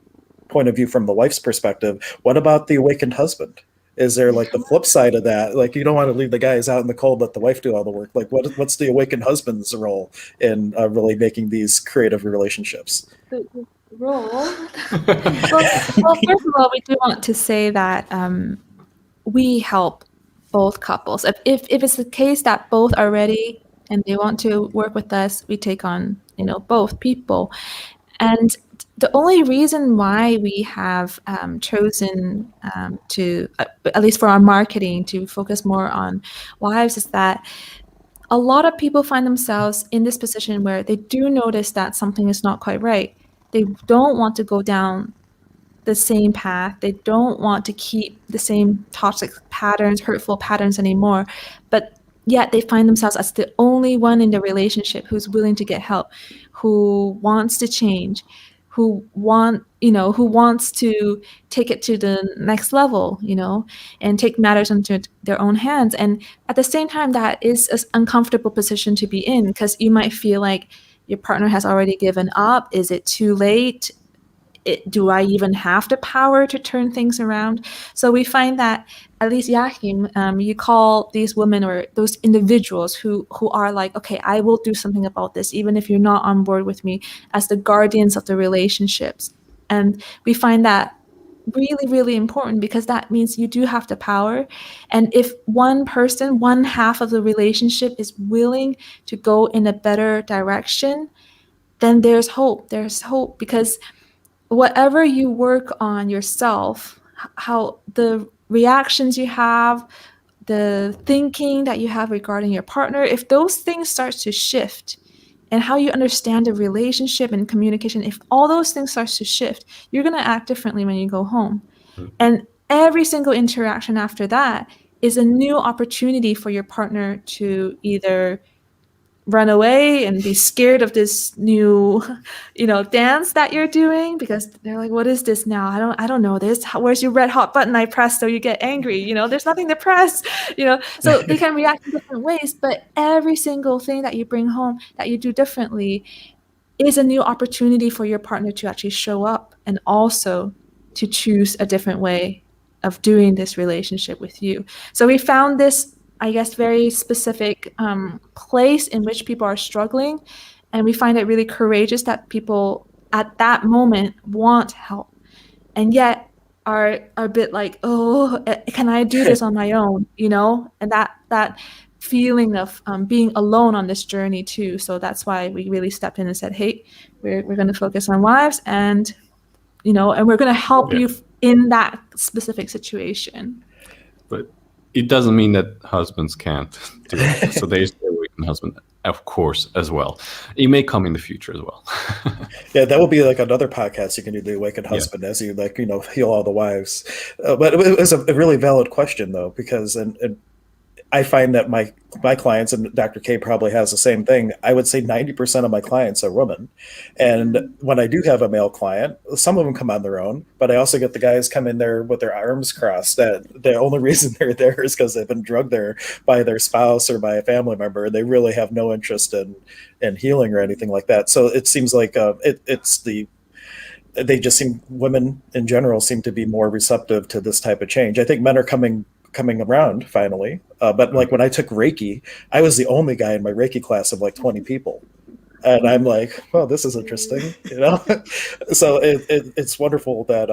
point of view from the wife's perspective. What about the awakened husband? Is there like the flip side of that? Like, you don't want to leave the guys out in the cold, let the wife do all the work. Like, what's the awakened husband's role in really making these creative relationships? role. Well, first of all, we do want to say that we help both couples. If it's the case that both are ready and they want to work with us, we take on, both people. And the only reason why we have chosen to, at least for our marketing, to focus more on wives is that a lot of people find themselves in this position where they do notice that something is not quite right. They don't want to go down the same path. They don't want to keep the same toxic patterns, hurtful patterns anymore. But yet they find themselves as the only one in the relationship who's willing to get help, who wants to change, who wants to take it to the next level, and take matters into their own hands. And at the same time, that is an uncomfortable position to be in, because you might feel like your partner has already given up. Is it too late? Do I even have the power to turn things around? So we find that, at least Jachym, you call these women or those individuals who are like, okay, I will do something about this, even if you're not on board with me, as the guardians of the relationships. And we find that really, really important, because that means you do have the power. And if one person, one half of the relationship, is willing to go in a better direction, then there's hope. There's hope, because whatever you work on yourself, how the reactions you have, the thinking that you have regarding your partner, if those things start to shift, and how you understand the relationship and communication, if all those things starts to shift, you're going to act differently when you go home. And every single interaction after that is a new opportunity for your partner to either run away and be scared of this new dance that you're doing, because they're like, what is this now? I don't know this. Where's your red hot button I press so you get angry? There's nothing to press. So they can react in different ways, but every single thing that you bring home that you do differently is a new opportunity for your partner to actually show up, and also to choose a different way of doing this relationship with you. So we found this, I guess, very specific place in which people are struggling. And we find it really courageous that people at that moment want help, and yet are a bit like, oh, can I do this on my own? And that feeling of being alone on this journey too. So that's why we really stepped in and said, hey, we're going to focus on wives, and we're going to help you in that specific situation. But it doesn't mean that husbands can't do it. So there's the awakened husband, of course, as well. It may come in the future as well. Yeah, that will be like another podcast you can do, the awakened husband, as you heal all the wives. But it was a really valid question, though, because and I find that my clients, and Dr. K probably has the same thing, I would say 90% of my clients are women. And when I do have a male client, some of them come on their own, but I also get the guys come in there with their arms crossed, that the only reason they're there is because they've been drugged there by their spouse or by a family member. They really have no interest in healing or anything like that. So it seems like women in general seem to be more receptive to this type of change. I think men are coming around finally. But like when I took Reiki, I was the only guy in my Reiki class of like 20 people. And I'm like, oh, this is interesting, So it's wonderful that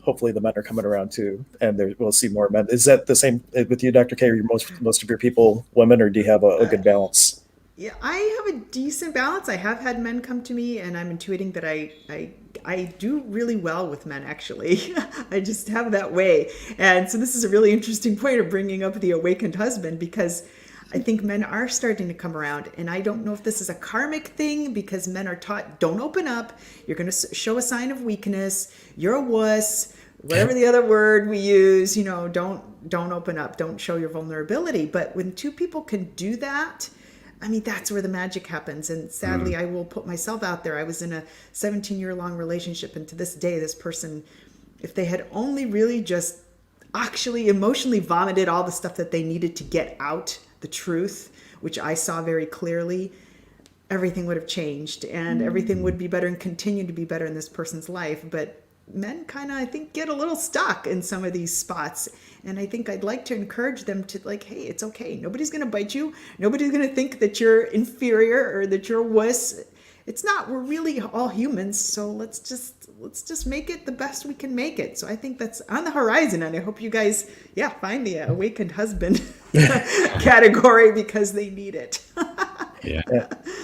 hopefully the men are coming around too, and we'll see more men. Is that the same with you, Dr. K? Are most of your people women, or do you have a good balance? Yeah, I have a decent balance. I have had men come to me, and I'm intuiting that I do really well with men, actually. I just have that way. And so this is a really interesting point of bringing up the awakened husband, because I think men are starting to come around. And I don't know if this is a karmic thing, because men are taught, don't open up. You're going to show a sign of weakness. You're a wuss. Whatever the other word we use, don't open up. Don't show your vulnerability. But when two people can do that, I mean, that's where the magic happens. And sadly, I will put myself out there. I was in a 17-year-long relationship. And to this day, this person, if they had only really just actually emotionally vomited all the stuff that they needed to get out, the truth, which I saw very clearly, everything would have changed, and everything would be better and continue to be better in this person's life. But men kind of, I think, get a little stuck in some of these spots. And I think I'd like to encourage them to, like, hey, it's okay. Nobody's going to bite you. Nobody's going to think that you're inferior or that you're a wuss. it's not. We're really all humans, so let's just make it the best we can make it. So I think that's on the horizon, and I hope you guys, find the awakened husband category because they need it. Yeah.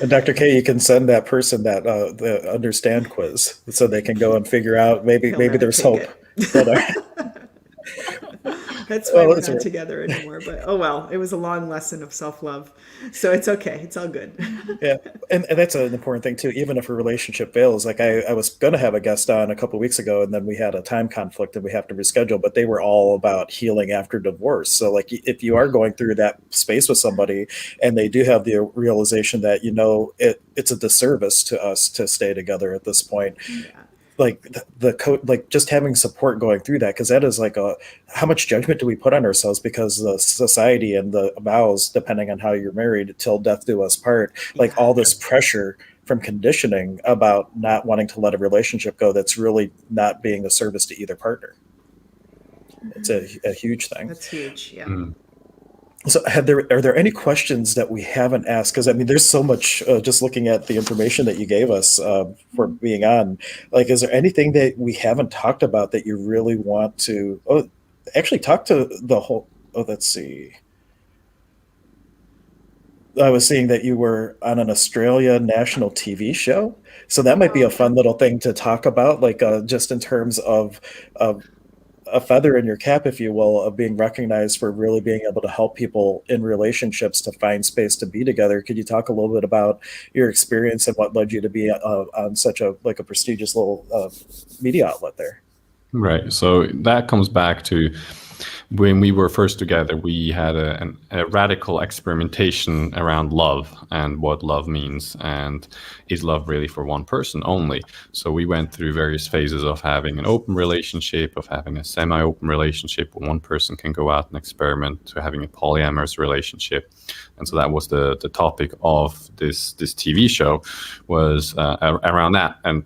And Dr. K, you can send that person that the understand quiz so they can go and figure out maybe never there's take hope. That's why we're that's not right. together anymore. But oh well, it was a long lesson of self-love. So it's okay. It's all good. Yeah. And that's an important thing too. Even if a relationship fails, like I was going to have a guest on a couple of weeks ago, and then we had a time conflict and we have to reschedule, but they were all about healing after divorce. So like if you are going through that space with somebody and they do have the realization that, it's a disservice to us to stay together at this point. Yeah. Like like just having support going through that, because that is like how much judgment do we put on ourselves because the society and the vows, depending on how you're married, till death do us part, like all this pressure from conditioning about not wanting to let a relationship go that's really not being a service to either partner. It's a huge thing. That's huge. Yeah. So are there any questions that we haven't asked? Because I mean, there's so much, just looking at the information that you gave us for being on, like, is there anything that we haven't talked about that you really want to actually talk to the whole, let's see. I was seeing that you were on an Australia national TV show. So that might be a fun little thing to talk about, like just in terms of a feather in your cap, if you will, of being recognized for really being able to help people in relationships to find space to be together. Could you talk a little bit about your experience and what led you to be on such a prestigious little media outlet there? Right. So that comes back to when we were first together, we had a radical experimentation around love and what love means, and is love really for one person only? So we went through various phases of having an open relationship, of having a semi-open relationship where one person can go out and experiment, to having a polyamorous relationship. And so that was the topic of this TV show, was around that. And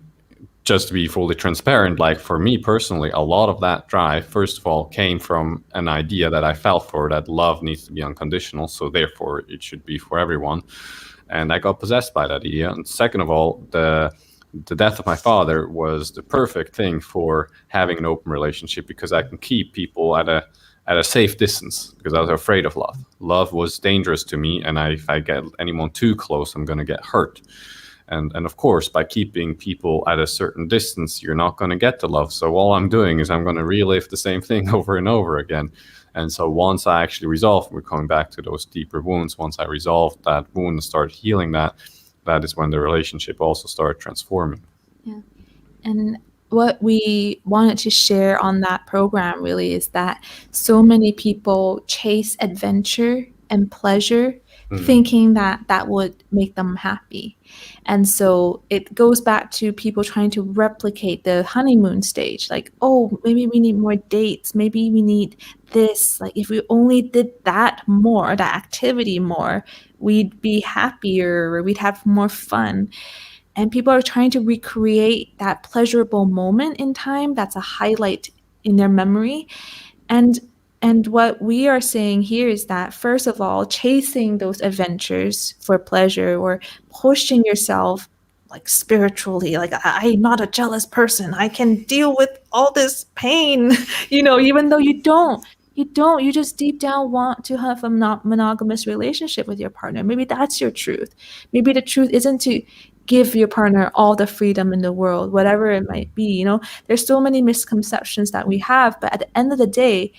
just to be fully transparent, like for me personally, a lot of that drive, first of all, came from an idea that I felt for, that love needs to be unconditional, so therefore it should be for everyone. And I got possessed by that idea. And second of all, the death of my father was the perfect thing for having an open relationship, because I can keep people at a safe distance, because I was afraid of love. Love was dangerous to me, and if I get anyone too close, I'm going to get hurt. And of course, by keeping people at a certain distance, you're not going to get the love. So all I'm doing is I'm going to relive the same thing over and over again. And so once I actually resolved, we're coming back to those deeper wounds. Once I resolved that wound and started healing that is when the relationship also started transforming. Yeah. And what we wanted to share on that program really is that so many people chase adventure and pleasure, thinking that would make them happy. And so it goes back to people trying to replicate the honeymoon stage. Like, oh, maybe we need more dates. Maybe we need this. Like, if we only did that more, that activity more, we'd be happier, or we'd have more fun. And people are trying to recreate that pleasurable moment in time that's a highlight in their memory. And what we are saying here is that, first of all, chasing those adventures for pleasure, or pushing yourself like spiritually, like, I'm not a jealous person, I can deal with all this pain, even though you don't, you just deep down want to have a monogamous relationship with your partner. Maybe that's your truth. Maybe the truth isn't to give your partner all the freedom in the world, whatever it might be. There's so many misconceptions that we have, but at the end of the day,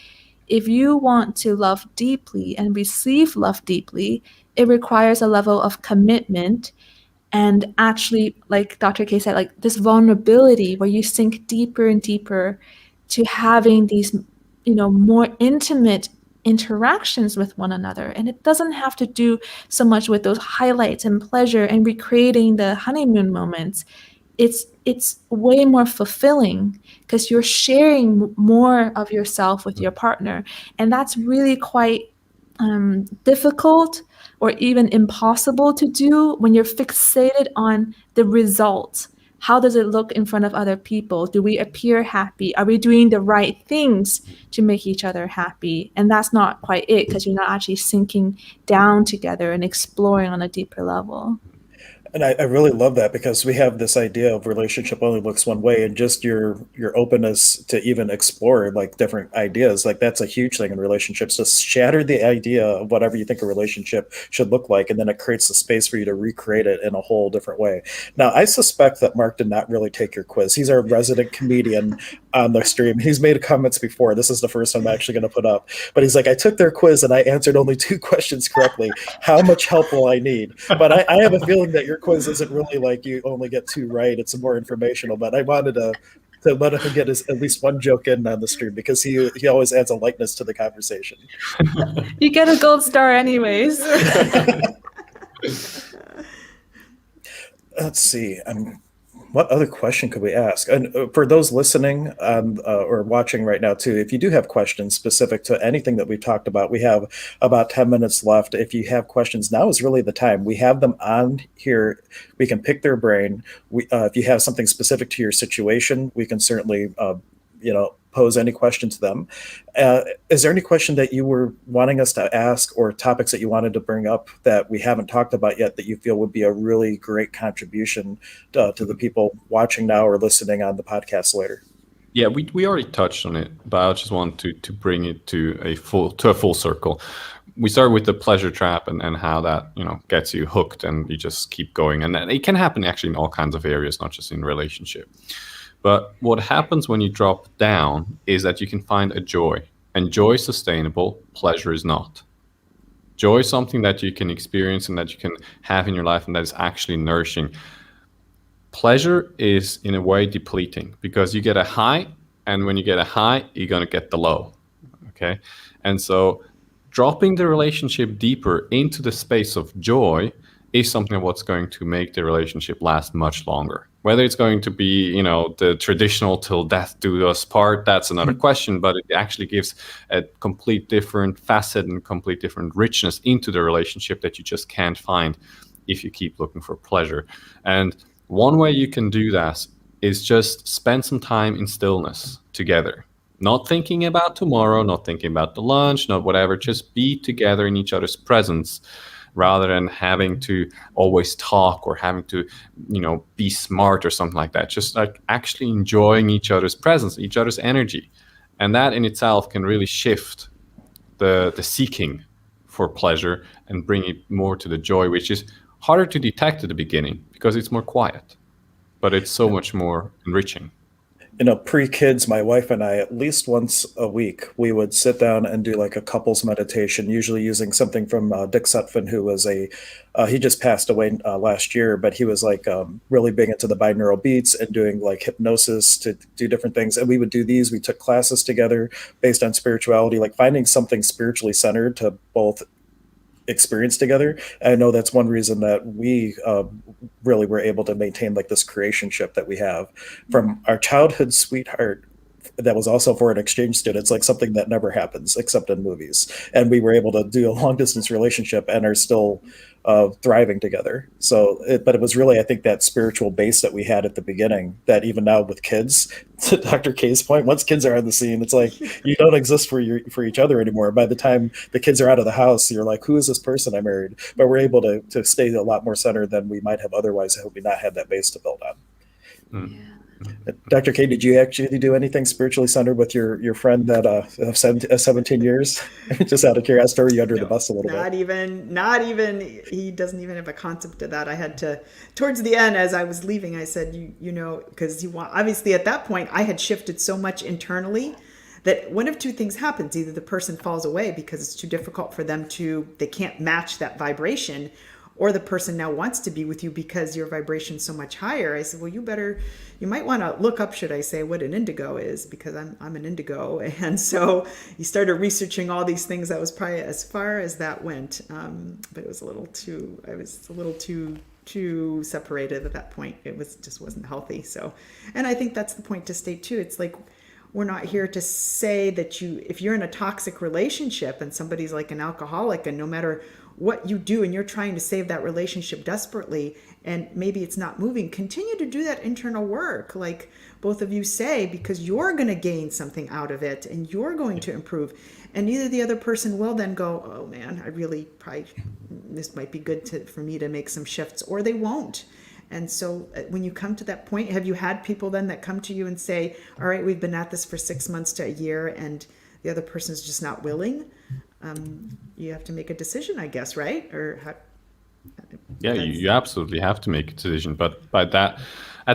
if you want to love deeply and receive love deeply, it requires a level of commitment, and actually, like Dr. K said, like this vulnerability where you sink deeper and deeper to having these, more intimate interactions with one another. And it doesn't have to do so much with those highlights and pleasure and recreating the honeymoon moments. It's way more fulfilling because you're sharing more of yourself with your partner. And that's really quite difficult or even impossible to do when you're fixated on the results. How does it look in front of other people? Do we appear happy? Are we doing the right things to make each other happy? And that's not quite it, because you're not actually sinking down together and exploring on a deeper level. And I really love that, because we have this idea of relationship only looks one way, and just your openness to even explore like different ideas, like that's a huge thing in relationships. Just shatter the idea of whatever you think a relationship should look like, and then it creates the space for you to recreate it in a whole different way. Now, I suspect that Mark did not really take your quiz. He's our resident comedian on the stream. He's made comments before. This is the first time I'm actually going to put up, but he's like, I took their quiz and I answered only 2 questions correctly. How much help will I need? But I have a feeling that your quiz isn't really like you only get 2 right. It's more informational. But I wanted to let him get at least one joke in on the stream, because he always adds a lightness to the conversation. You get a gold star anyways. Let's see. What other question could we ask? And for those listening or watching right now too, if you do have questions specific to anything that we talked about, we have about 10 minutes left. If you have questions, now is really the time. We have them on here. We can pick their brain. If you have something specific to your situation, we can certainly pose any question to them. Is there any question that you were wanting us to ask, or topics that you wanted to bring up that we haven't talked about yet that you feel would be a really great contribution to the people watching now or listening on the podcast later? Yeah, we already touched on it, but I just want to bring it to a full circle. We start with the pleasure trap and how that gets you hooked, and you just keep going. And it can happen actually in all kinds of areas, not just in relationship. But what happens when you drop down is that you can find a joy. And joy is sustainable, pleasure is not. Joy is something that you can experience and that you can have in your life, and that is actually nourishing. Pleasure is in a way depleting, because you get a high, and when you get a high, you're going to get the low. Okay? And so dropping the relationship deeper into the space of joy is something what's going to make the relationship last much longer. Whether it's going to be, the traditional till death do us part, that's another question, but it actually gives a complete different facet and complete different richness into the relationship that you just can't find if you keep looking for pleasure. And one way you can do that is just spend some time in stillness together. Not thinking about tomorrow, not thinking about the lunch, not whatever, just be together in each other's presence, rather than having to always talk or having to, be smart or something like that. Just like actually enjoying each other's presence, each other's energy. And that in itself can really shift the seeking for pleasure and bring it more to the joy, which is harder to detect at the beginning because it's more quiet, but it's so much more enriching. Pre-kids, my wife and I, at least once a week, we would sit down and do like a couples meditation, usually using something from Dick Sutphin, who was he just passed away last year, but he was like really big into the binaural beats and doing like hypnosis to do different things. And we would do these. We took classes together based on spirituality, like finding something spiritually centered to both experience together. I know that's one reason that we really were able to maintain like this creationship that we have from our childhood sweetheart that was also for an exchange student. It's like something that never happens except in movies, and we were able to do a long distance relationship and are still thriving together. But it was really, I think, that spiritual base that we had at the beginning that even now with kids, to Dr. K's point, once kids are on the scene, it's like you don't exist for each other anymore. By the time the kids are out of the house, you're like, who is this person I married? But we're able to stay a lot more centered than we might have otherwise had we not had that base to build on. Yeah. Dr. K, did you actually do anything spiritually centered with your friend that of 17 years? Just out of curiosity, or are you under the bus a little bit? Not even. He doesn't even have a concept of that. I had to, towards the end, as I was leaving, I said, because obviously at that point I had shifted so much internally that one of two things happens. Either the person falls away because it's too difficult for them they can't match that vibration, or the person now wants to be with you because your vibration's so much higher. I said, well, you might want to look up, should I say, what an indigo is, because I'm an indigo. And so he started researching all these things. That was probably as far as that went. But it was I was a little too separated at that point. It just wasn't healthy. So, and I think that's the point to state too. It's like, we're not here to say that if you're in a toxic relationship and somebody's like an alcoholic, and no matter what you do and you're trying to save that relationship desperately and maybe it's not moving, continue to do that internal work, like both of you say, because you're going to gain something out of it and you're going to improve. And either the other person will then go, oh man, I really probably this might be good for me to make some shifts, or they won't. And so when you come to that point, have you had people then that come to you and say, all right, we've been at this for 6 months to a year and the other person's just not willing? You have to make a decision, I guess, right? Or how, yeah, you absolutely have to make a decision. But at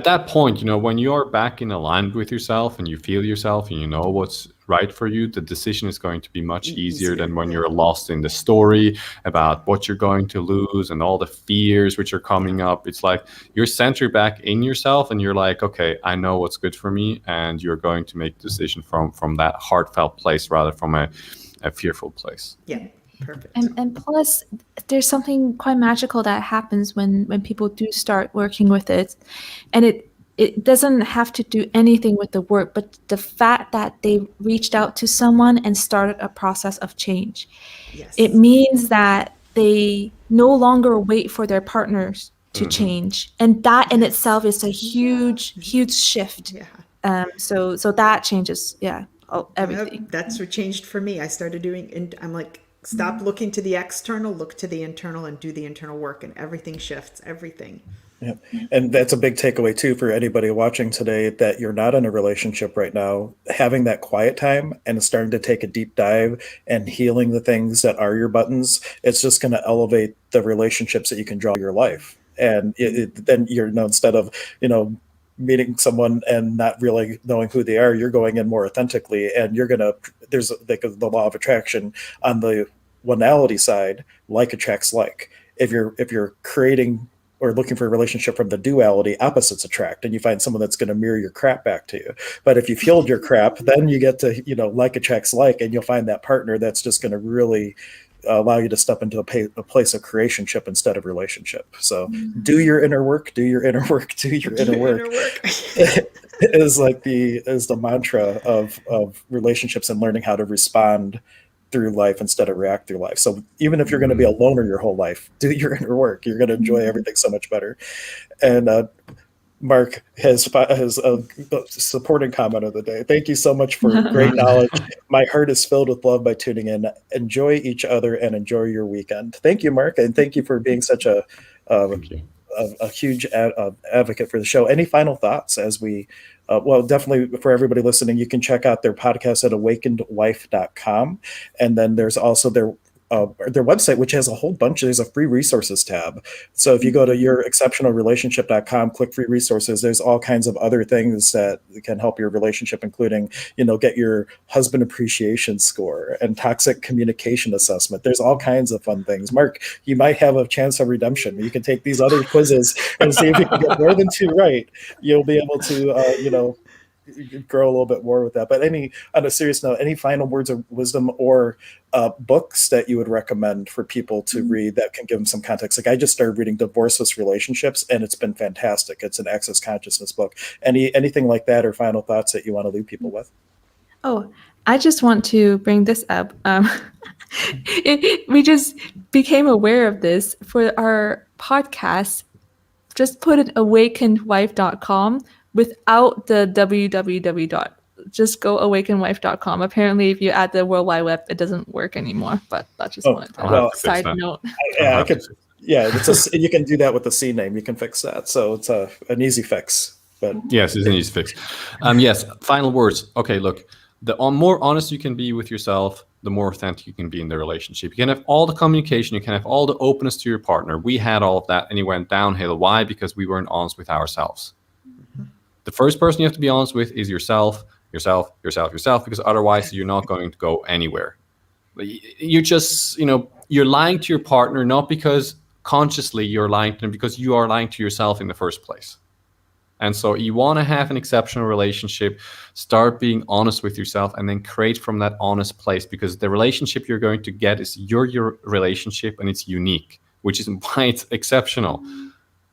that point, when you're back in alignment with yourself and you feel yourself and you know what's right for you, the decision is going to be much easier than when you're lost in the story about what you're going to lose and all the fears which are coming up. It's like you're centered back in yourself and you're like, okay, I know what's good for me, and you're going to make the decision from that heartfelt place rather from a fearful place. Yeah. Perfect. And plus, there's something quite magical that happens when people do start working with it, and it doesn't have to do anything with the work, but the fact that they reached out to someone and started a process of change. Yes. It means that they no longer wait for their partners to change, and that in itself is a huge shift. Yeah. So that changes, everything. That's what changed for me. I started doing, and I'm like, stop looking to the external, look to the internal, and do the internal work, and everything shifts, everything. Yeah. And that's a big takeaway too for anybody watching today, that you're not in a relationship right now. Having that quiet time and starting to take a deep dive and healing the things that are your buttons, it's just going to elevate the relationships that you can draw your life. And then you're, instead of, meeting someone and not really knowing who they are, you're going in more authentically, and you're going to, there's like the law of attraction on the onality side, like attracts like. If you're creating or looking for a relationship from the duality, opposites attract, and you find someone that's going to mirror your crap back to you. But if you've healed your crap, then you get to, like attracts like, and you'll find that partner that's just going to really allow you to step into a place of creationship instead of relationship. So do your inner work, do your inner work, do your inner work. is the mantra of relationships and learning how to respond through life instead of react through life. So even if you're going to be a loner your whole life, do your inner work. You're going to enjoy everything so much better. And Mark has a supporting comment of the day. Thank you so much for great knowledge. My heart is filled with love by tuning in. Enjoy each other and enjoy your weekend. Thank you, Mark, and thank you for being such a huge advocate for the show. Any final thoughts as we, definitely for everybody listening, you can check out their podcast at awakenedwife.com. And then there's also their website, which has a whole bunch. There's a free resources tab. So if you go to yourexceptionalrelationship.com, click free resources, there's all kinds of other things that can help your relationship, including, get your husband appreciation score and toxic communication assessment. There's all kinds of fun things. Mark, you might have a chance of redemption. You can take these other quizzes and see if you can get more than 2 right. You'll be able to, grow a little bit more with that. But on a serious note, any final words of wisdom or books that you would recommend for people to read that can give them some context? Like I just started reading Divorceless Relationships, and it's been fantastic. It's an access consciousness book. Anything like that, or final thoughts that you want to leave people with? Oh, I just want to bring this up. We just became aware of this for our podcast. Just put it awakenedwife.com without the www. Just go awakenedwife.com. Apparently, if you add the World Wide Web, it doesn't work anymore. But that's just one side note. Yeah, you can do that with the C name. You can fix that. So it's an easy fix. But yes, it's an easy fix. Yes, final words. Okay, look, the more honest you can be with yourself, the more authentic you can be in the relationship. You can have all the communication, you can have all the openness to your partner. We had all of that, and it went downhill. Why? Because we weren't honest with ourselves. The first person you have to be honest with is yourself, because otherwise you're not going to go anywhere. You just, you're lying to your partner, not because consciously you're lying to them, because you are lying to yourself in the first place. And so you want to have an exceptional relationship, start being honest with yourself, and then create from that honest place, because the relationship you're going to get is your relationship, and it's unique, which is why it's exceptional.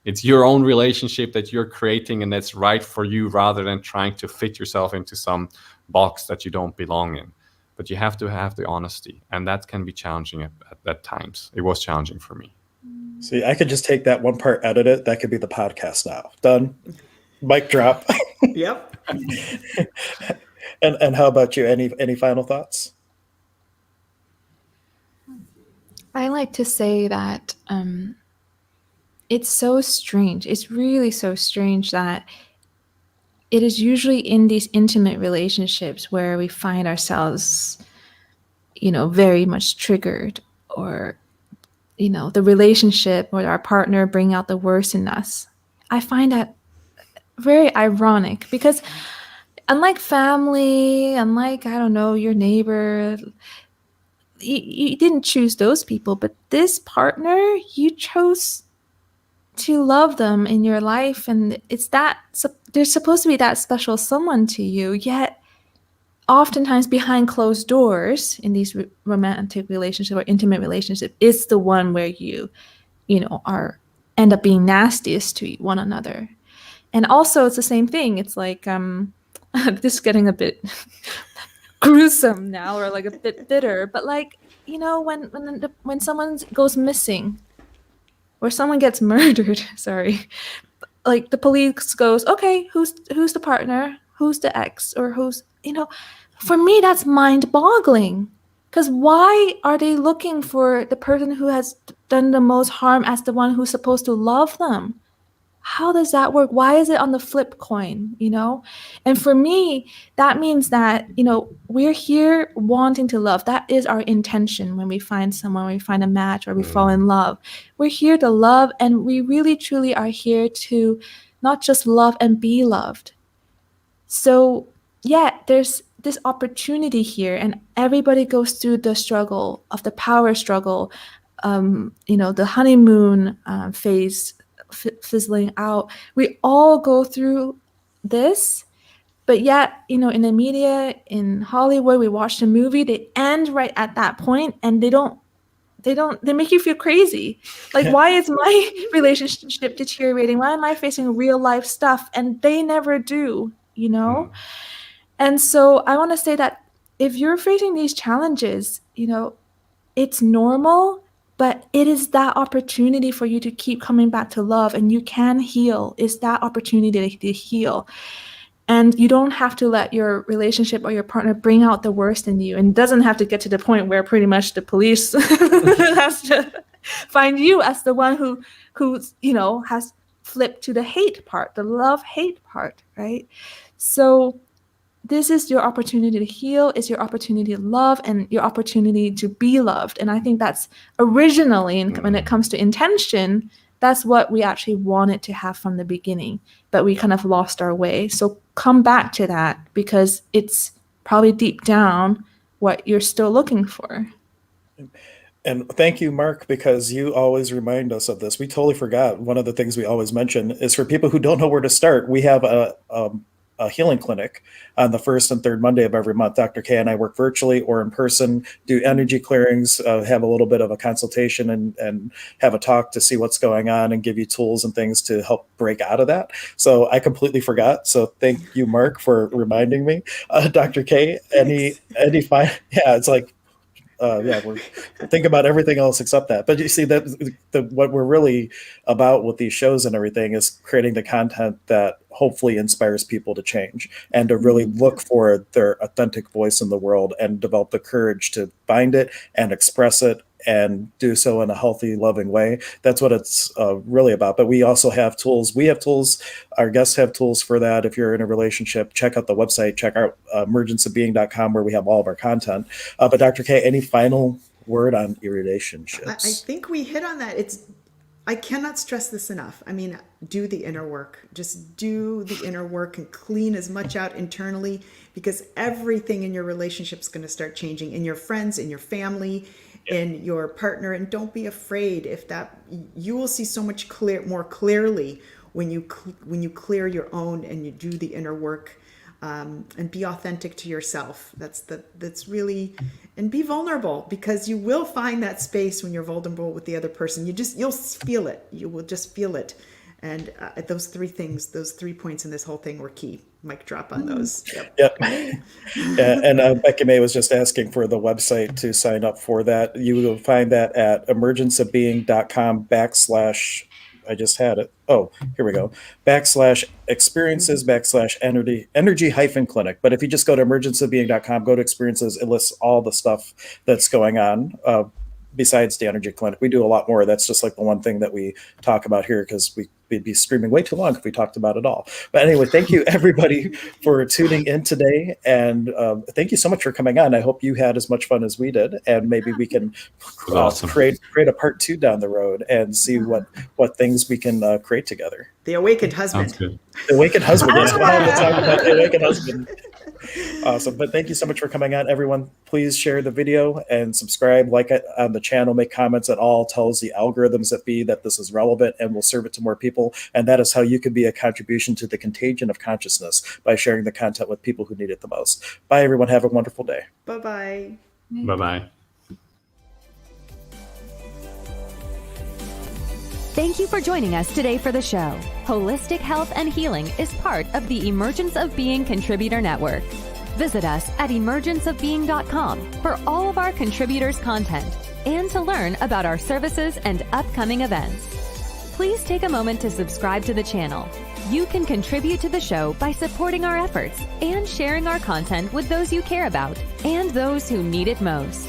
It's your own relationship that you're creating, and that's right for you, rather than trying to fit yourself into some box that you don't belong in. But you have to have the honesty, and that can be challenging at times. It was challenging for me. See, I could just take that one part, edit it. That could be the podcast now. Done. Mic drop. Yep. And how about you? Any final thoughts? I like to say that it's so strange. It's really so strange that it is usually in these intimate relationships where we find ourselves, very much triggered, or, the relationship or our partner bring out the worst in us. I find that very ironic because unlike family, unlike, I don't know, your neighbor, you didn't choose those people, but this partner, you chose to love them in your life, and they're supposed to be that special someone to you, yet oftentimes behind closed doors in these romantic relationship or intimate relationship is the one where are end up being nastiest to one another. And also it's the same thing. It's like this is getting a bit gruesome now, or like a bit bitter, but like, when someone goes missing or someone gets murdered, sorry, like the police goes, okay, who's the partner, who's the ex, or who's, for me that's mind-boggling, because why are they looking for the person who has done the most harm as the one who's supposed to love them? How does that work? Why is it on the flip coin, And for me, that means that, we're here wanting to love. That is our intention when we find someone, when we find a match, or we fall in love. We're here to love, and we really, truly are here to not just love and be loved. So, yeah, there's this opportunity here, and everybody goes through the struggle of the power struggle, the honeymoon phase, fizzling out. We all go through this, but yet, in the media, in Hollywood, we watch the movie, they end right at that point, and they make you feel crazy. Like, why is my relationship deteriorating? Why am I facing real life stuff? And they never do, And so I want to say that if you're facing these challenges, it's normal, but it is that opportunity for you to keep coming back to love, and you can heal. It's that opportunity to heal. And you don't have to let your relationship or your partner bring out the worst in you. And it doesn't have to get to the point where pretty much the police has to find you as the one who has flipped to the hate part, the love-hate part, right? So this is your opportunity to heal, it's your opportunity to love, and your opportunity to be loved. And I think that's originally, when it comes to intention, that's what we actually wanted to have from the beginning, but we kind of lost our way. So come back to that, because it's probably deep down what you're still looking for. And thank you, Mark, because you always remind us of this. We totally forgot. One of the things we always mention is for people who don't know where to start, we have a healing clinic on the first and third Monday of every month. Dr. K and I work virtually or in person, do energy clearings, have a little bit of a consultation, and have a talk to see what's going on and give you tools and things to help break out of that. So I completely forgot. So thank you, Mark, for reminding me. Dr. K, any it's like, we're thinking about everything else except that. But you see that what we're really about with these shows and everything is creating the content that hopefully inspires people to change and to really look for their authentic voice in the world and develop the courage to find it and express it and do so in a healthy, loving way. That's what it's really about. But we also have tools. We have tools. Our guests have tools for that. If you're in a relationship, check out the website, check out emergenceofbeing.com, where we have all of our content. But Dr. K, any final word on relationships? I think we hit on that. I cannot stress this enough. I mean, do the inner work. Just do the inner work and clean as much out internally, because everything in your relationship is going to start changing, in your friends, in your family, in your partner. And don't be afraid you will see so much more clearly when you clear your own and you do the inner work, and be authentic to yourself. That's really, and be vulnerable, because you will find that space when you're vulnerable with the other person. You'll feel it. You will just feel it. And those 3 things, those 3 points in this whole thing were key. Mic drop on those. Yep. And Becky May was just asking for the website to sign up for that. You will find that at emergenceofbeing.com/ I just had it. Oh, here we go. /experiences /energy-clinic. But if you just go to emergenceofbeing.com, go to experiences, it lists all the stuff that's going on. besides the energy clinic. We do a lot more. That's just like the one thing that we talk about here, because we'd be streaming way too long if we talked about it all. But anyway, thank you everybody for tuning in today. And thank you so much for coming on. I hope you had as much fun as we did. And maybe we can Awesome. create a part 2 down the road and see what things we can create together. The awakened husband. Sounds good. The Awakened Husband. Yes, we'll talk about the Awakened Husband. Awesome. But thank you so much for coming on. Everyone, please share the video and subscribe, like it on the channel, make comments at all, tells the algorithms that this is relevant, and will serve it to more people. And that is how you can be a contribution to the contagion of consciousness, by sharing the content with people who need it the most. Bye, everyone. Have a wonderful day. Bye-bye. Bye-bye. Thank you for joining us today for the show. Holistic Health and Healing is part of the Emergence of Being Contributor Network. Visit us at emergenceofbeing.com for all of our contributors' content and to learn about our services and upcoming events. Please take a moment to subscribe to the channel. You can contribute to the show by supporting our efforts and sharing our content with those you care about and those who need it most.